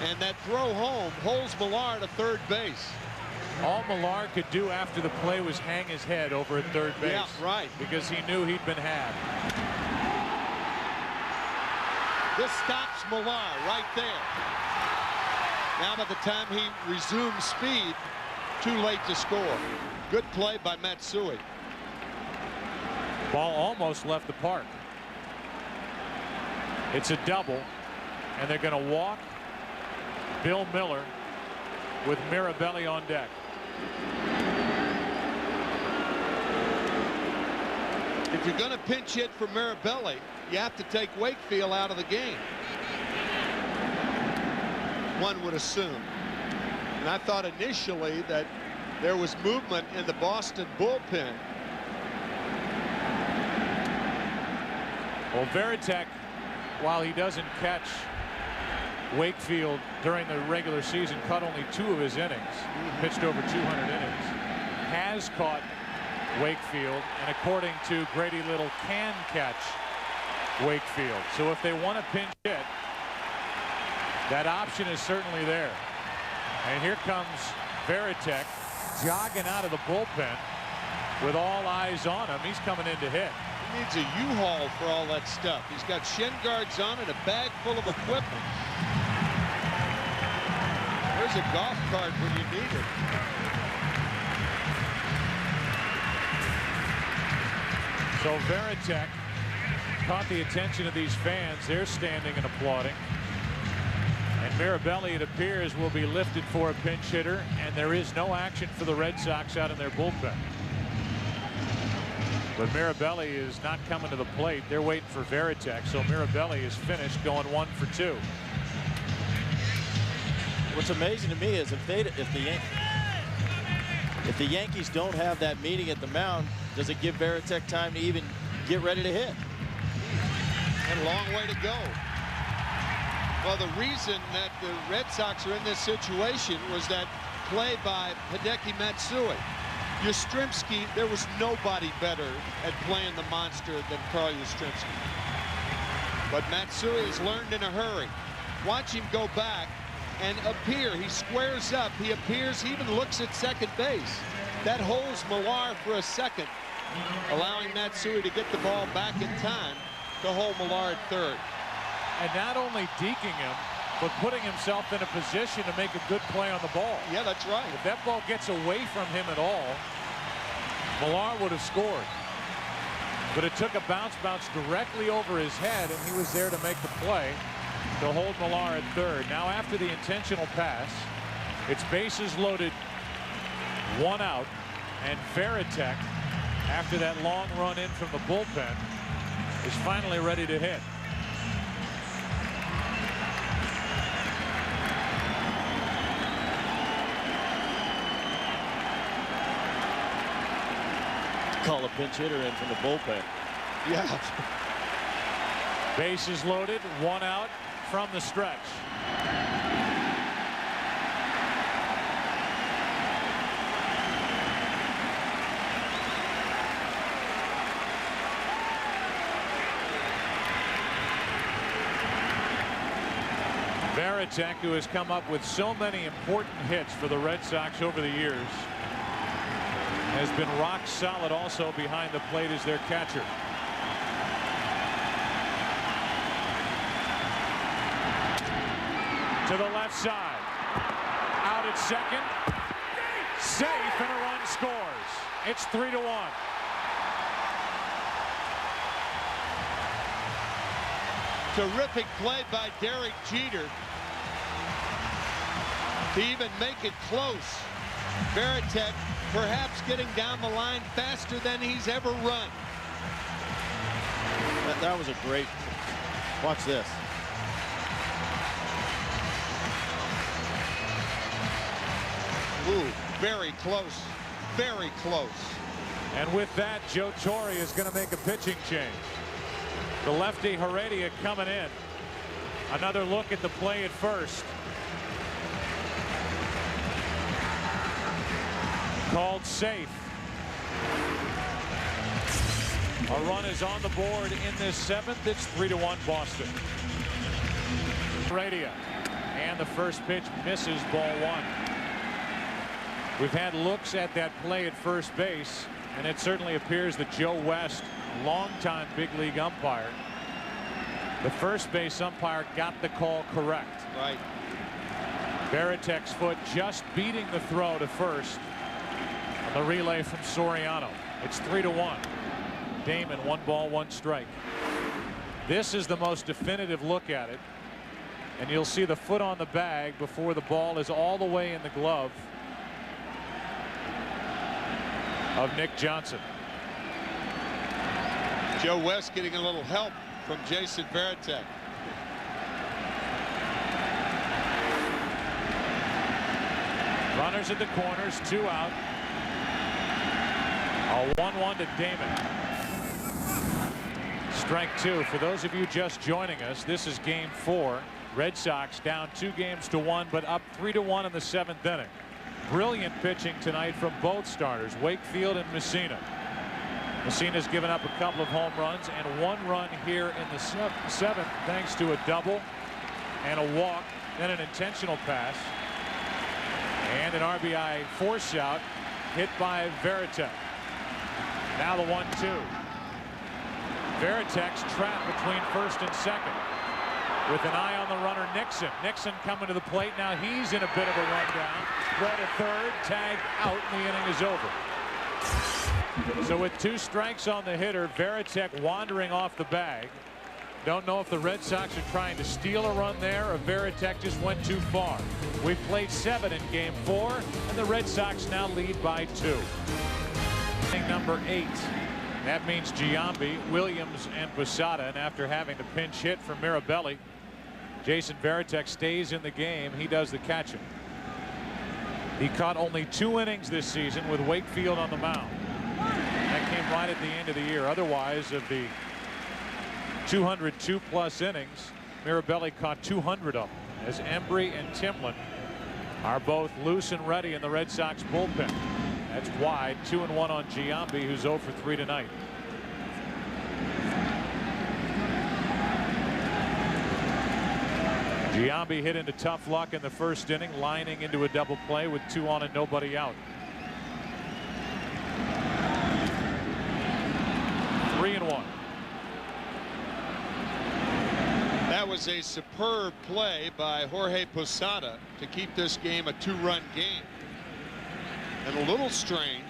and that throw home holds Millar to third base. All Millar could do after the play was hang his head over at third base. Yeah, right. Because he knew he'd been had. This stops Millar right there. Now by the time he resumes speed, too late to score. Good play by Matsui. Ball almost left the park. It's a double, and they're going to walk Bill Miller with Mirabelli on deck. If you're going to pinch hit for Mirabelli, you have to take Wakefield out of the game, one would assume. And I thought initially that there was movement in the Boston bullpen. Well, Varitek, while he doesn't catch Wakefield during the regular season, caught only 2 of his innings, pitched over 200 innings, has caught Wakefield, and according to Grady Little, can catch Wakefield. So if they want to pinch hit, that option is certainly there. And here comes Varitek jogging out of the bullpen with all eyes on him. He's coming in to hit. He needs a U-Haul for all that stuff. He's got shin guards on and a bag full of equipment. There's a golf cart when you need it. So Varitek caught the attention of these fans. They're standing and applauding. And Mirabelli, it appears, will be lifted for a pinch hitter, and there is no action for the Red Sox out in their bullpen. But Mirabelli is not coming to the plate. They're waiting for Varitek, so Mirabelli is finished, going 1 for 2. What's amazing to me is if the Yankees don't have that meeting at the mound, does it give Varitek time to even get ready to hit? And a long way to go. Well, the reason that the Red Sox are in this situation was that play by Hideki Matsui. Yastrzemski, there was nobody better at playing the monster than Carl Yastrzemski. But Matsui has learned in a hurry. Watch him go back and appear. He squares up. He appears. He even looks at second base. That holds Millar for a second, allowing Matsui to get the ball back in time to hold Millar at third. And not only deking him, but putting himself in a position to make a good play on the ball. Yeah, that's right. If that ball gets away from him at all, Millar would have scored. But it took a bounce directly over his head, and he was there to make the play to hold Millar at third. Now after the intentional pass, it's bases loaded, 1 out, and Varitek, after that long run in from the bullpen, is finally ready to hit. Call a pinch hitter in from the bullpen. Yeah. Bases loaded, 1 out from the stretch. Varitek, who has come up with so many important hits for the Red Sox over the years, has been rock solid also behind the plate as their catcher. To the left side. Out at second. Safe, and a run scores. It's 3-1. Terrific play by Derek Jeter to even make it close. Varitek perhaps getting down the line faster than he's ever run. That was a great. Watch this. Ooh, very close. Very close. And with that, Joe Torre is going to make a pitching change. The lefty Heredia coming in. Another look at the play at first. Called safe. A run is on the board in this 7th. It's 3-1 Boston. Heredia, and the first pitch misses, ball 1. We've had looks at that play at first base, and it certainly appears that Joe West, longtime big league umpire, the first base umpire, got the call correct. Right. Varitek's foot just beating the throw to first on the relay from Soriano. It's 3-1. Damon. 1 ball, 1 strike. This is the most definitive look at it. And you'll see the foot on the bag before the ball is all the way in the glove of Nick Johnson. Joe West getting a little help from Jason Varitek. Runners at the corners, 2 out. A 1-1 to Damon. Strike 2. For those of you just joining us, this is game 4. Red Sox down 2-1, but up 3-1 in the 7th inning. Brilliant pitching tonight from both starters, Wakefield and Messina. Messina's given up a couple of home runs and 1 run here in the 7th, thanks to a double and a walk, then an intentional pass, and an RBI force out hit by Varitek. Now the 1-2. Varitek's trapped between first and second with an eye on the runner Nixon. Nixon coming to the plate. Now he's in a bit of a rundown. Throw to third, tag out, and the inning is over. So with 2 strikes on the hitter, Varitek wandering off the bag. Don't know if the Red Sox are trying to steal a run there or Varitek just went too far. We've played 7 in game 4, and the Red Sox now lead by 2. Inning number 8. That means Giambi, Williams, and Posada. And after having the pinch hit from Mirabelli, Jason Varitek stays in the game. He does the catching. He caught only 2 innings this season with Wakefield on the mound. That came right at the end of the year. Otherwise, of the 202+ innings, Mirabelli caught 200 of them, as Embry and Timlin are both loose and ready in the Red Sox bullpen. That's wide. 2-1 on Giambi, who's 0 for 3 tonight. Giambi hit into tough luck in the first inning, lining into a double play with 2 on and nobody out. 3-1. That was a superb play by Jorge Posada to keep this game a 2-run game. And a little strange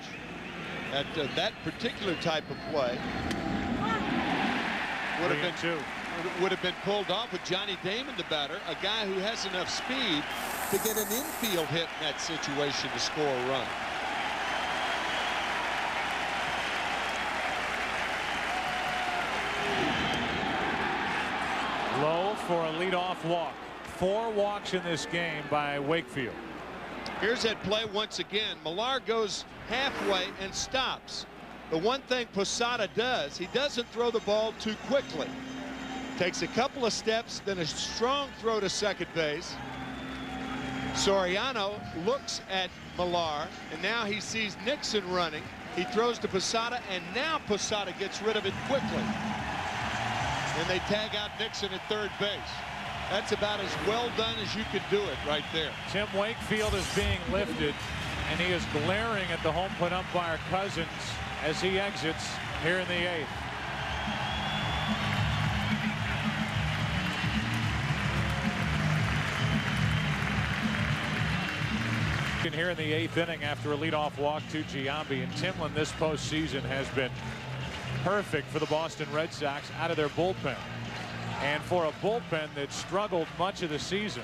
that that particular type of play would have been pulled off with Johnny Damon, the batter, a guy who has enough speed to get an infield hit in that situation to score a run. Low for a leadoff walk. 4 walks in this game by Wakefield. Here's that play once again. Millar goes halfway and stops. The one thing Posada does, he doesn't throw the ball too quickly. Takes a couple of steps, then a strong throw to second base. Soriano looks at Millar, and now he sees Nixon running. He throws to Posada, and now Posada gets rid of it quickly. And they tag out Nixon at third base. That's about as well done as you could do it right there. Tim Wakefield is being lifted, and he is glaring at the home plate umpire Cousins as he exits here in the 8th. Here in the 8th inning after a leadoff walk to Giambi, and Timlin this postseason has been perfect for the Boston Red Sox out of their bullpen. And for a bullpen that struggled much of the season,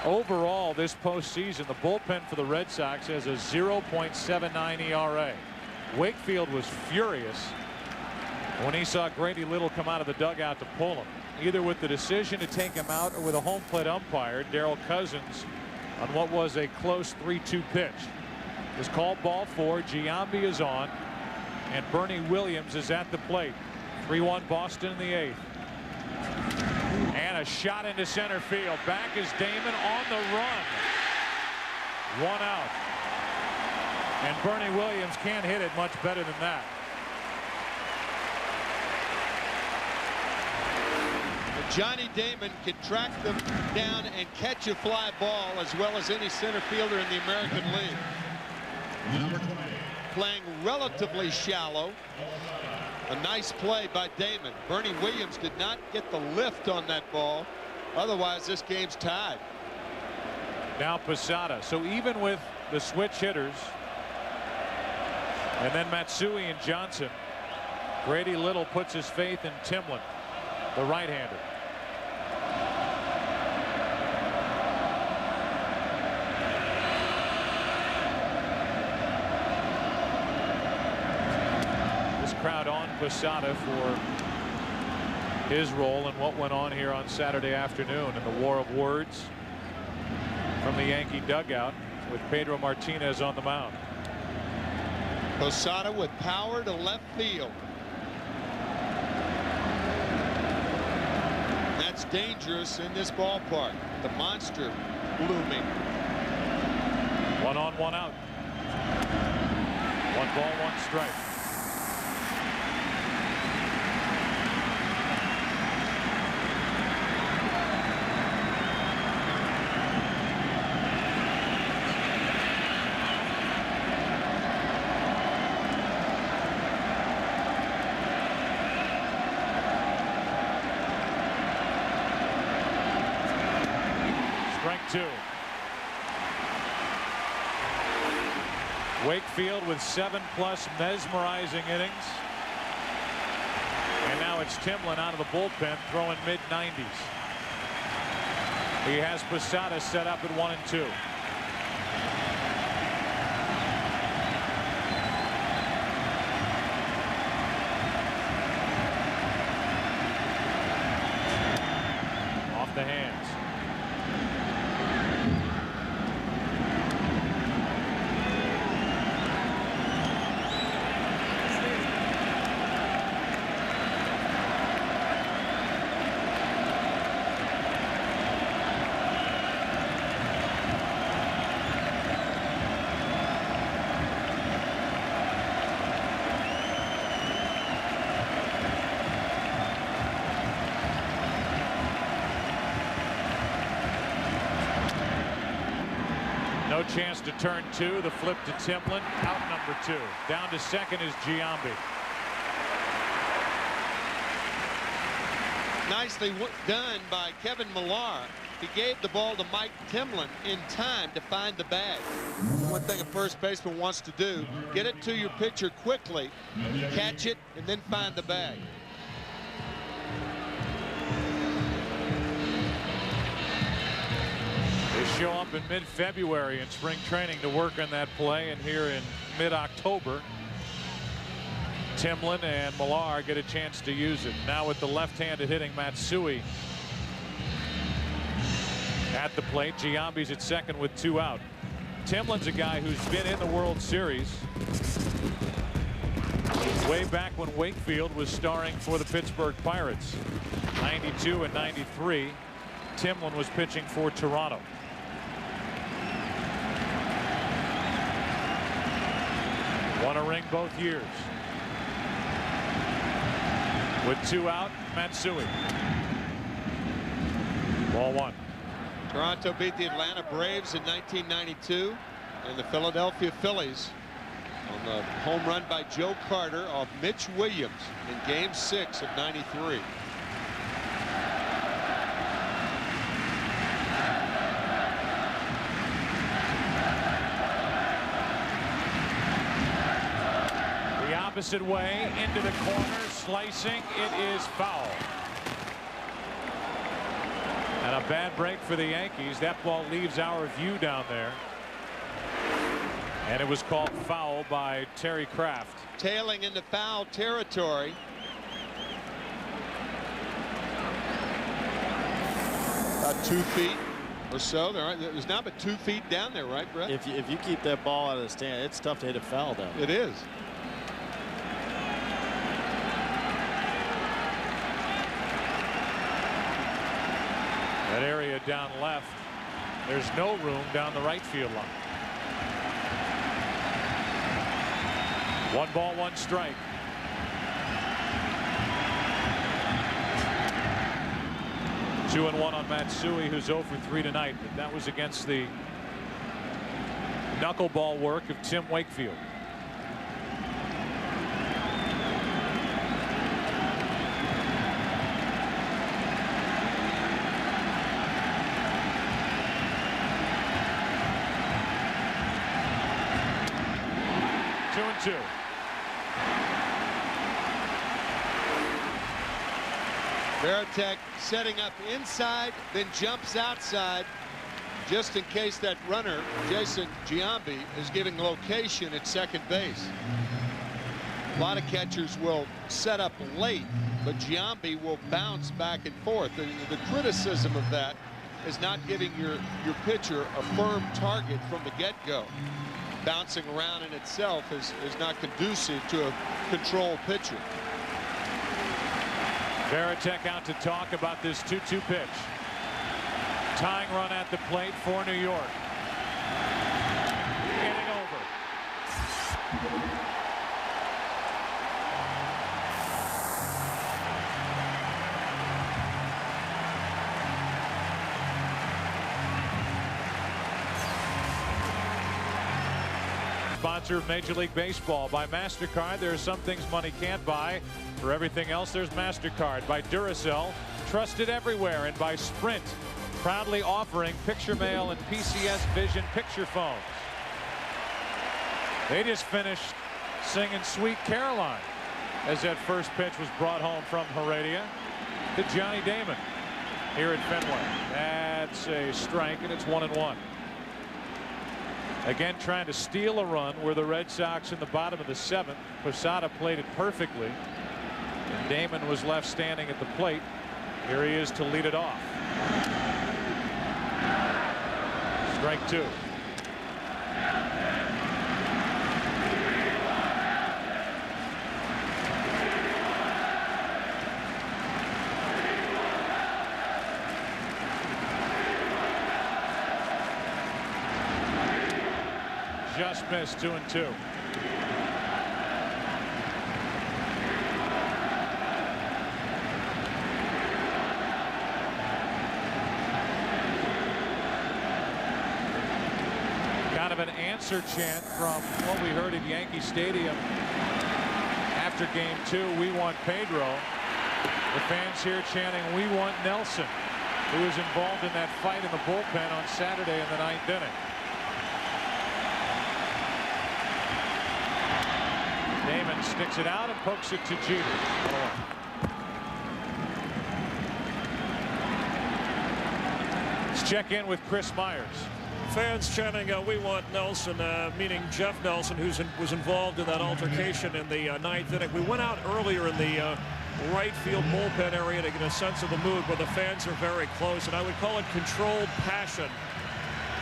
overall this postseason, the bullpen for the Red Sox has a 0.79 ERA. Wakefield was furious when he saw Grady Little come out of the dugout to pull him, either with the decision to take him out or with a home plate umpire, Darrell Cousins, on what was a close 3-2 pitch. It's called ball 4. Giambi is on, and Bernie Williams is at the plate. 3-1 Boston in the 8th. And a shot into center field. Back is Damon on the run. 1 out. And Bernie Williams can't hit it much better than that. Johnny Damon can track them down and catch a fly ball as well as any center fielder in the American League. Playing relatively shallow. A nice play by Damon. Bernie Williams did not get the lift on that ball. Otherwise, this game's tied. Now Posada. So even with the switch hitters, And then Matsui and Johnson. Grady Little puts his faith in Timlin, the right-hander. This crowd on Posada for his role in what went on here on Saturday afternoon in the war of words from the Yankee dugout with Pedro Martinez on the mound. Posada with power to left field. That's dangerous in this ballpark. The monster blooming. 1 on, 1 out. 1 ball, 1 strike. Strike 2. Wakefield with 7+ mesmerizing innings. And now it's Timlin out of the bullpen throwing mid-90s. He has Posada set up at 1 and 2. Off the hands. No chance to turn 2. The flip to Timlin. Out number 2. Down to second is Giambi. Nicely done by Kevin Millar. He gave the ball to Mike Timlin in time to find the bag. One thing a first baseman wants to do, get it to your pitcher quickly, catch it, and then find the bag. They show up in mid-February in spring training to work on that play, and here in mid-October, Timlin and Millar get a chance to use it. Now with the left-handed hitting Matsui at the plate. Giambi's at second with 2 out. Timlin's a guy who's been in the World Series way back when Wakefield was starring for the Pittsburgh Pirates. 92 and 93. Timlin was pitching for Toronto. Won a ring both years. With 2 out, Matsui. Ball 1. Toronto beat the Atlanta Braves in 1992, and the Philadelphia Phillies on the home run by Joe Carter off Mitch Williams in Game 6 of '93. The opposite way into the corner, slicing. It is foul. And a bad break for the Yankees. That ball leaves our view down there. And it was called foul by Terry Kraft. Tailing into foul territory. About 2 feet or so. There's now but 2 feet down there, right, Brett? If you keep that ball out of the stand, it's tough to hit a foul down there. It is. That area down left, there's no room down the right field line. 1 ball, 1 strike. Two and 1 on Matsui, who's 0 for 3 tonight. But that was against the knuckleball work of Tim Wakefield. Two. Veritek setting up inside, then jumps outside, just in case that runner, Jason Giambi, is giving location at second base. A lot of catchers will set up late, but Giambi will bounce back and forth. And the criticism of that is not giving your pitcher a firm target from the get-go. Bouncing around in itself is not conducive to a controlled pitcher. Veritek out to talk about this 2-2 pitch. Tying run at the plate for New York. Getting over. Sponsor of Major League Baseball by MasterCard. There are some things money can't buy. For everything else, there's MasterCard. By Duracell, trusted everywhere. And by Sprint, proudly offering picture mail and PCS Vision picture phones. They just finished singing Sweet Caroline as that first pitch was brought home from Heredia to Johnny Damon here at Fenway. That's a strike, and it's 1-1. Again, trying to steal a run where the Red Sox in the bottom of the 7th. Posada played it perfectly, and Damon was left standing at the plate. Here he is to lead it off. Strike 2. Just missed. 2-2. Kind of an answer chant from what we heard at Yankee Stadium after game 2. We want Pedro. The fans here chanting, we want Nelson, who was involved in that fight in the bullpen on Saturday in the 9th inning. Damon sticks it out and pokes it to Jeter. Let's check in with Chris Myers. Fans chanting, we want Nelson, meaning Jeff Nelson, who was involved in that altercation in the 9th inning. We went out earlier in the right field bullpen area to get a sense of the mood, where the fans are very close, and I would call it controlled passion.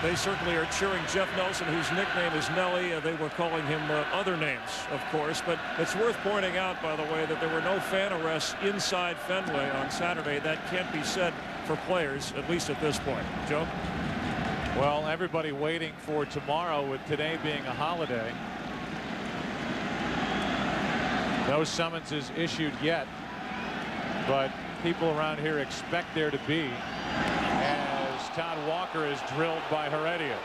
They certainly are cheering Jeff Nelson, whose nickname is Nelly. They were calling him other names, of course. But it's worth pointing out, by the way, that there were no fan arrests inside Fenway on Saturday. That can't be said for players, at least at this point. Joe? Well, everybody waiting for tomorrow, with today being a holiday. No summonses issued yet, but people around here expect there to be. Todd Walker is drilled by Heredia.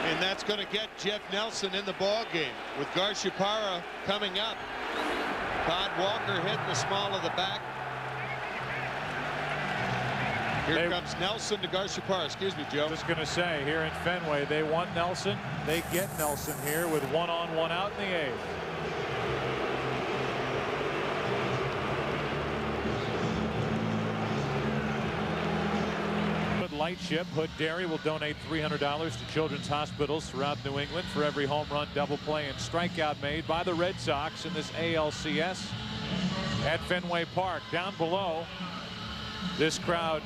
And that's going to get Jeff Nelson in the ball game with Garciaparra coming up. Todd Walker hitting the small of the back. Here comes Nelson to Garciaparra. Excuse me, Joe. Just going to say, here in Fenway, they want Nelson. They get Nelson here with 1 on, 1 out in the 8th. Light ship. Hood Dairy will donate $300 to children's hospitals throughout New England for every home run, double play, and strikeout made by the Red Sox in this ALCS at Fenway Park. Down below, this crowd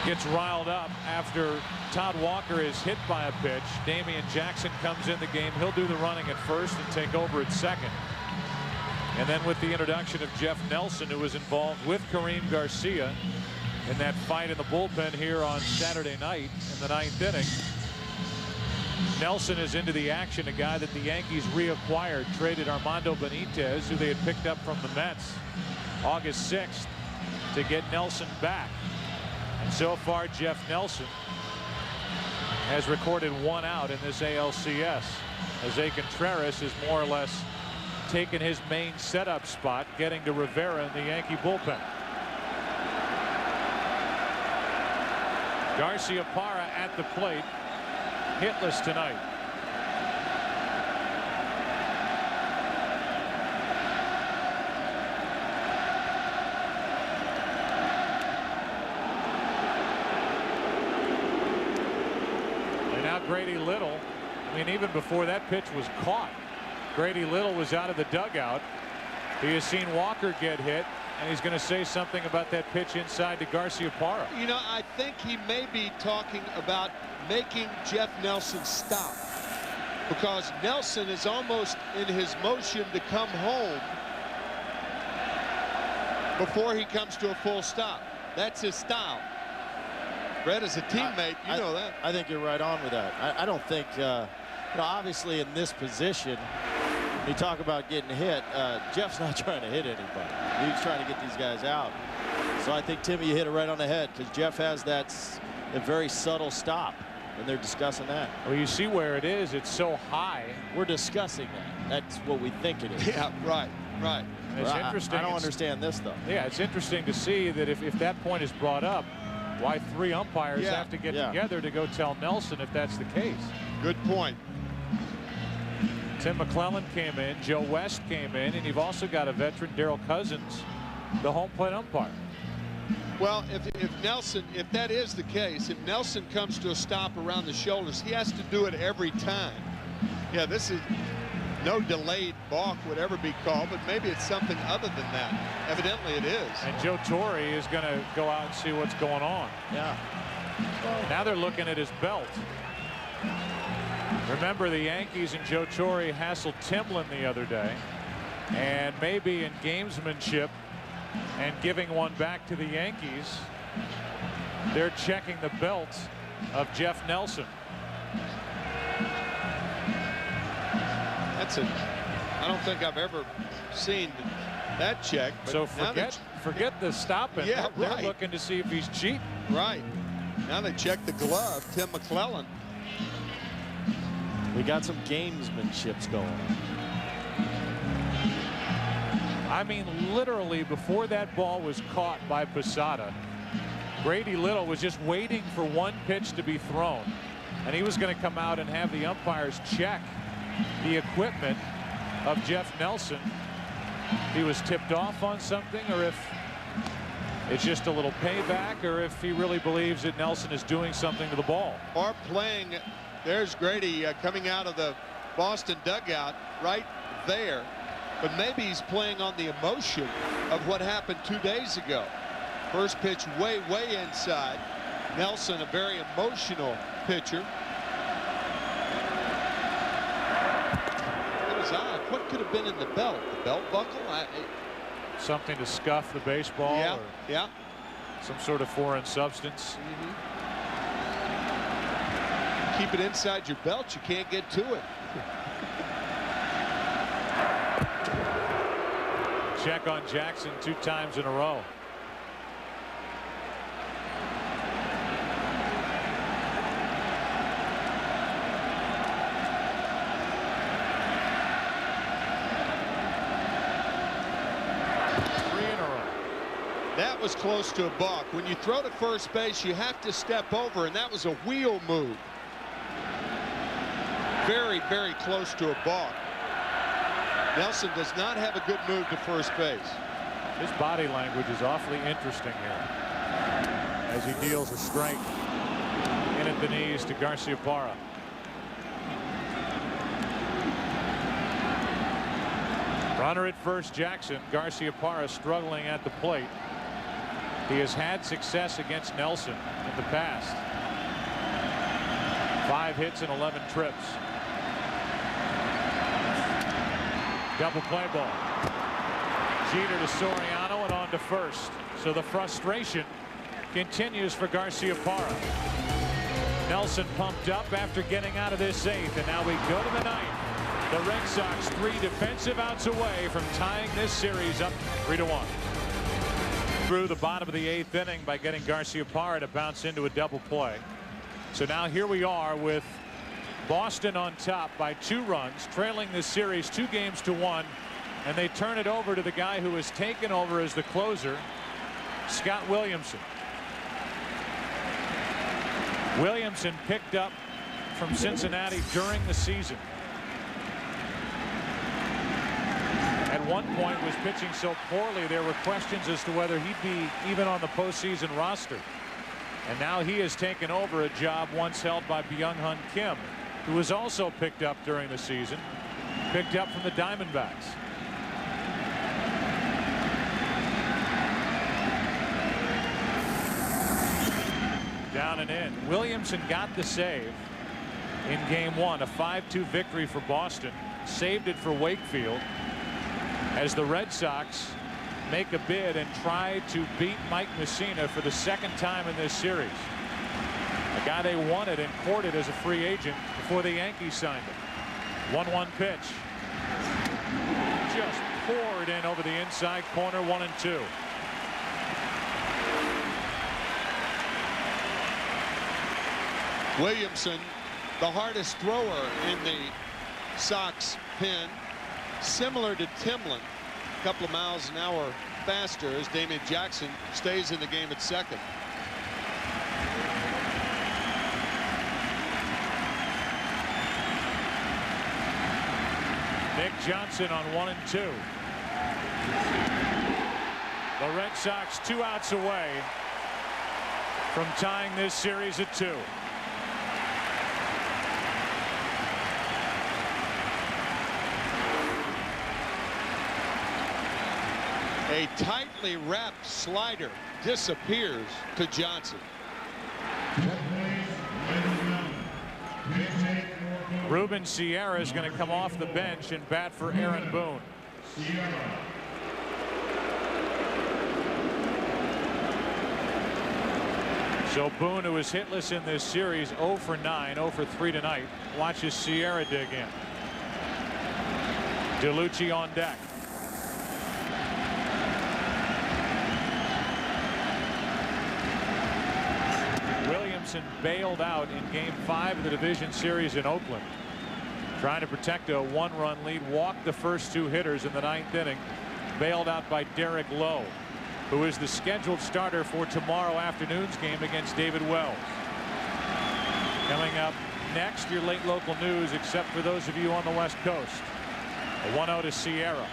gets riled up after Todd Walker is hit by a pitch. Damian Jackson comes in the game. He'll do the running at first and take over at second. And then with the introduction of Jeff Nelson, who was involved with Kareem Garcia in that fight in the bullpen here on Saturday night in the 9th inning. Nelson is into the action, a guy that the Yankees reacquired, traded Armando Benitez, who they had picked up from the Mets August 6th, to get Nelson back. And so far, Jeff Nelson has recorded 1 out in this ALCS. Jose Contreras has more or less taken his main setup spot, getting to Rivera in the Yankee bullpen. Garciaparra at the plate, hitless tonight. And now Grady Little, I mean, even before that pitch was caught, Grady Little was out of the dugout. He has seen Walker get hit, and he's going to say something about that pitch inside to Garciaparra. You know, I think he may be talking about making Jeff Nelson stop, because Nelson is almost in his motion to come home before he comes to a full stop. That's his style. Brett, as a teammate, you know that. I think you're right on with that. I don't think, you know, obviously in this position, when you talk about getting hit, Jeff's not trying to hit anybody. He's trying to get these guys out. So I think, Timmy, you hit it right on the head, because Jeff has that a very subtle stop, and they're discussing that. Well, you see where it is. It's so high. We're discussing that. That's what we think it is. Yeah, right, right. And it's interesting. I don't understand this, though. Yeah, it's interesting to see that if that point is brought up, why 3 umpires have to get together to go tell Nelson if that's the case. Good point. Tim McClellan came in, Joe West came in, and you've also got a veteran, Darrell Cousins, the home plate umpire. Well, if Nelson, if that is the case, if Nelson comes to a stop around the shoulders, he has to do it every time. Yeah, this is no delayed balk would ever be called, but maybe it's something other than that. Evidently it is. And Joe Torre is going to go out and see what's going on. Yeah. Now they're looking at his belt. Remember, the Yankees and Joe Torre hassled Timlin the other day, and maybe in gamesmanship and giving one back to the Yankees, they're checking the belt of Jeff Nelson. I don't think I've ever seen that check. But so forget the stopping. Yeah, they're looking to see if he's cheating. Right. Now they check the glove. Tim McClellan. We got some gamesmanships going on. I mean, literally before that ball was caught by Posada, Grady Little was just waiting for one pitch to be thrown, and he was going to come out and have the umpires check the equipment of Jeff Nelson. He was tipped off on something, or if it's just a little payback, or if he really believes that Nelson is doing something to the ball. Or playing. There's Grady coming out of the Boston dugout right there. But maybe he's playing on the emotion of what happened 2 days ago. First pitch way inside. Nelson, a very emotional pitcher. It was odd. What could have been in the belt? The belt buckle? Something to scuff the baseball? Yeah, or yeah. Some sort of foreign substance? Keep it inside your belt, you can't get to it. Check on Jackson 2 times in a row. That was close to a balk. When you throw to first base, you have to step over, and that was a wheel move. Very close to a balk. Nelson does not have a good move to first base. His body language is awfully interesting here as he deals a strike in at the knees to Garciaparra. Runner at first, Jackson. Garciaparra struggling at the plate. He has had success against Nelson in the past. 5 hits and 11 trips. Double play ball. Jeter to Soriano and on to first. So the frustration continues for Garciaparra. Nelson pumped up after getting out of this 8th, and now we go to the 9th. The Red Sox 3 defensive outs away from tying this series up 3-1. Through the bottom of the 8th inning by getting Garciaparra to bounce into a double play. So now here we are with Boston on top by 2 runs, trailing this series 2 games to 1, and they turn it over to the guy who has taken over as the closer, Scott Williamson. Williamson picked up from Cincinnati during the season. At one point was pitching so poorly there were questions as to whether he'd be even on the postseason roster. And now he has taken over a job once held by Byung-Hun Kim, who was also picked up during the season, picked up from the Diamondbacks. Down and in. Williamson got the save in game 1, a 5-2 victory for Boston. Saved it for Wakefield as the Red Sox make a bid and try to beat Mike Mussina for the second time in this series. A guy they wanted and courted as a free agent before the Yankees signed him. 1-1 pitch. Just poured in over the inside corner, 1-2. Williamson, the hardest thrower in the Sox pen, similar to Timlin, a couple of miles an hour faster as Damian Jackson stays in the game at second. Nick Johnson on 1-2. The Red Sox 2 outs away from tying this series at 2. A tightly wrapped slider disappears to Johnson. Ruben Sierra is going to come off the bench and bat for Aaron Boone. So Boone, who is hitless in this series, 0 for 9, 0 for 3 tonight, watches Sierra dig in. DeLucci on deck. Williamson bailed out in game 5 of the division series in Oakland, trying to protect a 1-run lead. Walked the first 2 hitters in the 9th inning. Bailed out by Derek Lowe, who is the scheduled starter for tomorrow afternoon's game against David Wells. Coming up next, your late local news, except for those of you on the West Coast. A 1-0 to Sierra.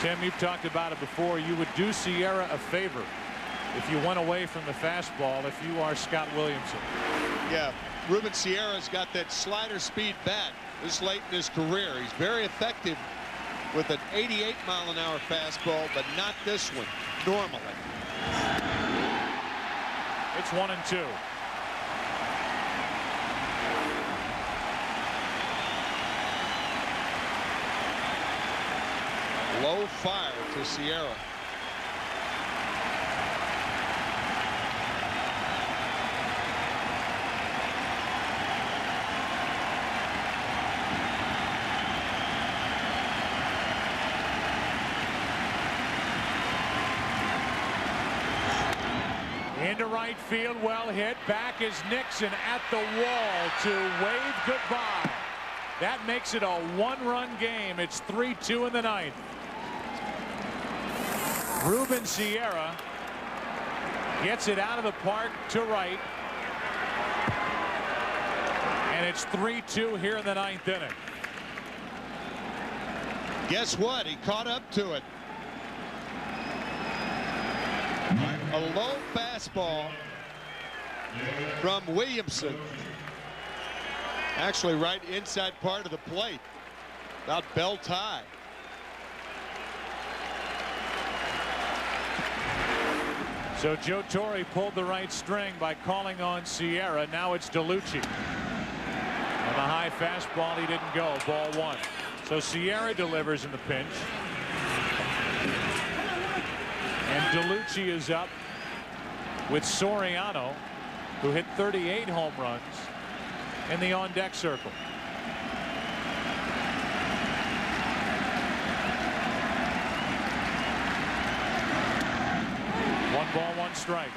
Tim, you've talked about it before. You would do Sierra a favor if you went away from the fastball if you are Scott Williamson. Yeah, Ruben Sierra's got that slider speed bat this late in his career. He's very effective with an 88-mile-an-hour fastball, but not this one normally. It's 1-2. Low fire to Sierra. Into right field, well hit. Back is Nixon at the wall to wave goodbye. That makes it a 1-run game. It's 3-2 in the 9th. Ruben Sierra gets it out of the park to right. And it's 3-2 here in the 9th inning. Guess what? He caught up to it. A low fastball from Williamson. Actually right inside part of the plate. About belt high. So Joe Torre pulled the right string by calling on Sierra. Now it's DeLucci. On the high fastball, he didn't go. Ball 1. So Sierra delivers in the pinch. And DeLucci is up with Soriano, who hit 38 home runs in the on-deck circle. One ball, one strike.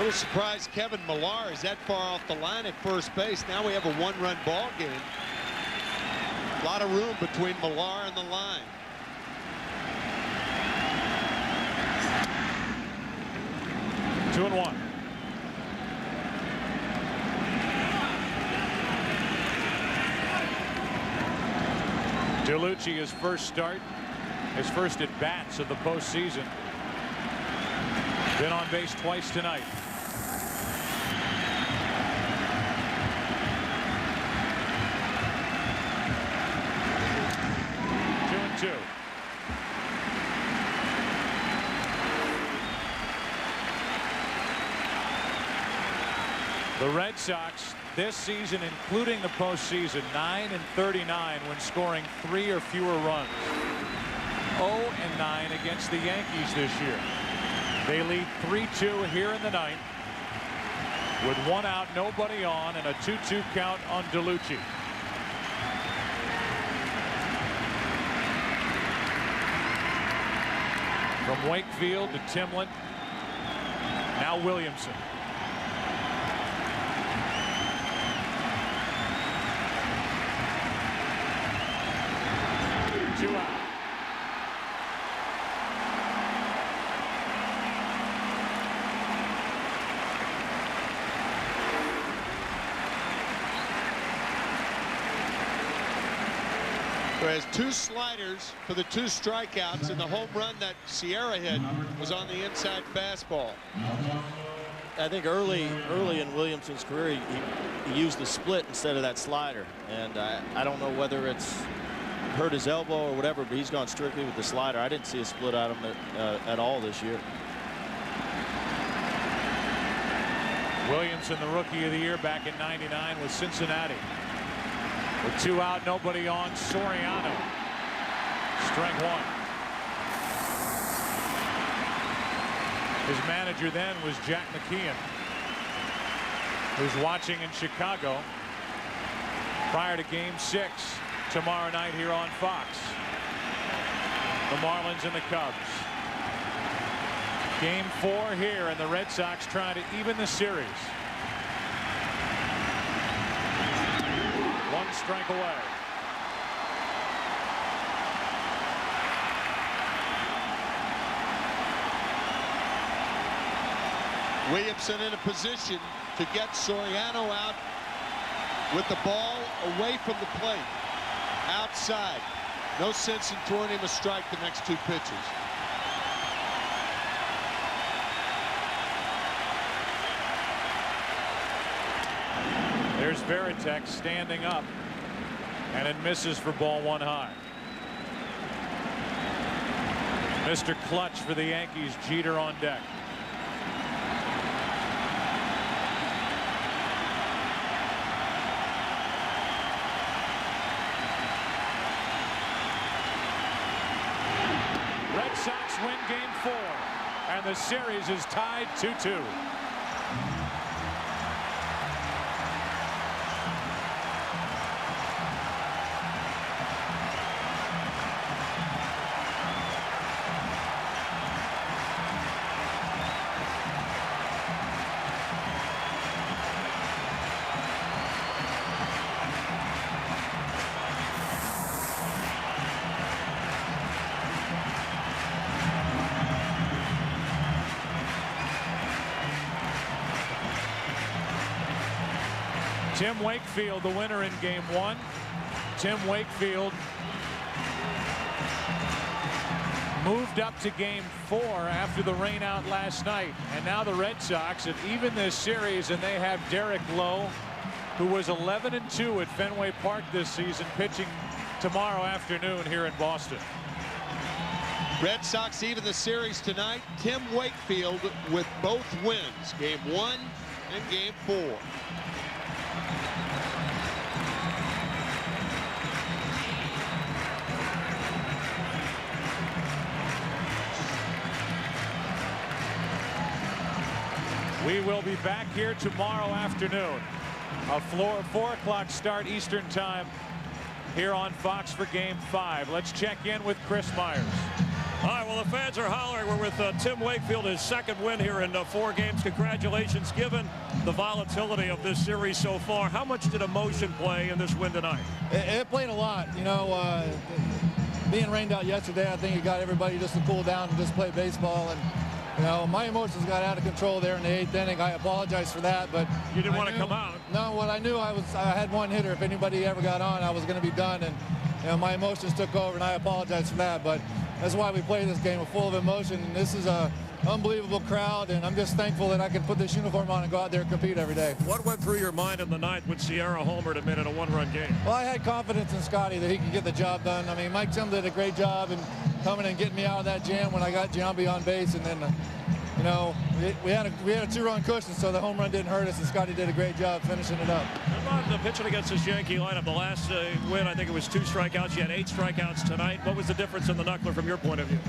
little surprised Kevin Millar is that far off the line at first base. Now we have a one-run ball game. A lot of room between Millar and the line. Two and one. DeLucci, his first start, his first at bats of the postseason. Been on base twice tonight. Two and two. The Red Sox this season, including the postseason, 9-39 when scoring 3 or fewer runs. 0-9 against the Yankees this year. They lead 3-2 here in the ninth with 1 out, nobody on, and a 2-2 count on DeLucci. From Wakefield to Timlin. Now Williamson. Two out. Who has 2 sliders for the 2 strikeouts, and the home run that Sierra hit was on the inside fastball. I think early in Williamson's career, he used the split instead of that slider, and I don't know whether it's hurt his elbow or whatever, but he's gone strictly with the slider. I didn't see a split out of him at all this year. Williamson, the rookie of the year back in '99 with Cincinnati. With 2 out, nobody on. Soriano, strike 1. His manager then was Jack McKeon, who's watching in Chicago prior to Game 6 tomorrow night here on Fox. The Marlins and the Cubs. Game 4 here, and the Red Sox trying to even the series. 1 strike away. Williamson in a position to get Soriano out with the ball away from the plate. Outside. No sense in throwing him a strike the next 2 pitches. There's Veritek standing up, and it misses for ball 1 high. Mr. Clutch for the Yankees, Jeter on deck. Red Sox win Game 4, and the series is tied 2-2. Tim Wakefield, the winner in Game 1. Tim Wakefield moved up to Game 4 after the rain out last night. And now the Red Sox have evened this series, and they have Derek Lowe, who was 11-2 at Fenway Park this season, pitching tomorrow afternoon here in Boston. Red Sox even the series tonight. Tim Wakefield with both wins, Game 1 and Game 4. We will be back here tomorrow afternoon. A 4 o'clock start Eastern time here on Fox for Game 5. Let's check in with Chris Myers. All right, well, the fans are hollering. We're with Tim Wakefield, his second win here in 4 games. Congratulations, given the volatility of this series so far. How much did emotion play in this win tonight? It played a lot. You know, being rained out yesterday, I think it got everybody just to cool down and just play baseball. And, you know, my emotions got out of control there in the 8th inning. I apologize for that, but you didn't want to come out. No, what I knew I had one hitter. If anybody ever got on, I was going to be done. And, you know, my emotions took over, and I apologize for that. But that's why we play this game full of emotion. And this is a unbelievable crowd, and I'm just thankful that I can put this uniform on and go out there and compete every day. What went through your mind in the ninth when Sierra homered a minute, a 1-run game? Well, I had confidence in Scotty that he could get the job done. I mean, Mike Tim did a great job in coming and getting me out of that jam when I got Giambi on base, and then, you know, we had a 2-run cushion, so the home run didn't hurt us, and Scotty did a great job finishing it up. How about the pitching against this Yankee lineup? The last win, I think it was 2 strikeouts. You had 8 strikeouts tonight. What was the difference in the knuckler from your point of view?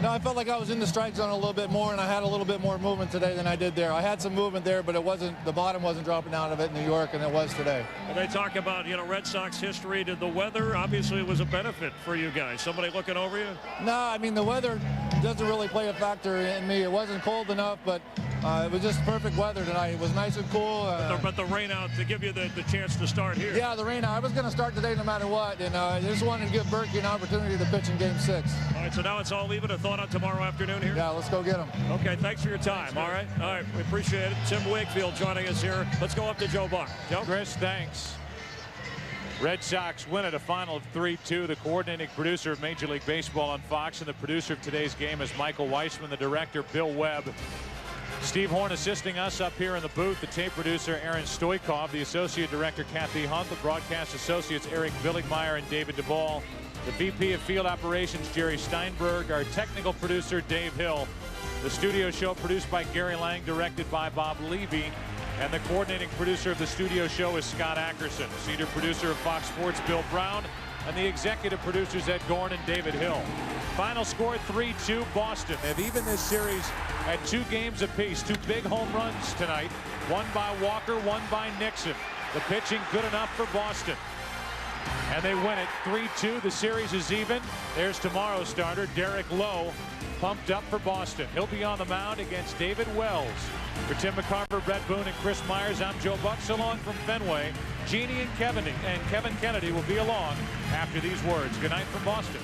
I felt like I was in the strike zone a little bit more, and I had a little bit more movement today than I did there. I had some movement there, but the bottom wasn't dropping out of it in New York, and it was today. And they talk about, you know, Red Sox history. Did the weather, obviously it was a benefit for you guys. Somebody looking over you? No, I mean, the weather doesn't really play a factor in me. It wasn't cold enough, but it was just perfect weather tonight. It was nice and cool. But the rain out to give you the chance to start here. Yeah, the rain out. I was going to start today no matter what, and I just wanted to give Berkey an opportunity to pitch in Game 6. All right, so now it's all even. A thought on tomorrow afternoon here? Yeah, let's go get him. Okay, thanks for your time. Thanks, all right, we appreciate it. Tim Wakefield joining us here. Let's go up to Joe Buck. Joe? Chris, thanks. Red Sox win at a final of 3-2. The coordinating producer of Major League Baseball on Fox and the producer of today's game is Michael Weissman, the director, Bill Webb. Steve Horn assisting us up here in the booth, the tape producer Aaron Stoikov, the associate director Kathy Hunt, the broadcast associates Eric Billigmeyer and David Duvall, the VP of Field Operations Jerry Steinberg, our technical producer Dave Hill, the studio show produced by Gary Lang, directed by Bob Levy, and the coordinating producer of the studio show is Scott Ackerson, senior producer of Fox Sports Bill Brown, and the executive producers Ed Gorn and David Hill. Final score 3-2 Boston. They've evened this series at 2 games apiece. 2 big home runs tonight. One by Walker, one by Nixon. The pitching good enough for Boston. And they win it 3-2. The series is even. There's tomorrow's starter, Derek Lowe, pumped up for Boston. He'll be on the mound against David Wells. For Tim McCarver, Brett Boone, and Chris Myers, I'm Joe Buck. So long from Fenway. Jeannie and Kevin Kennedy will be along after these words. Good night from Boston.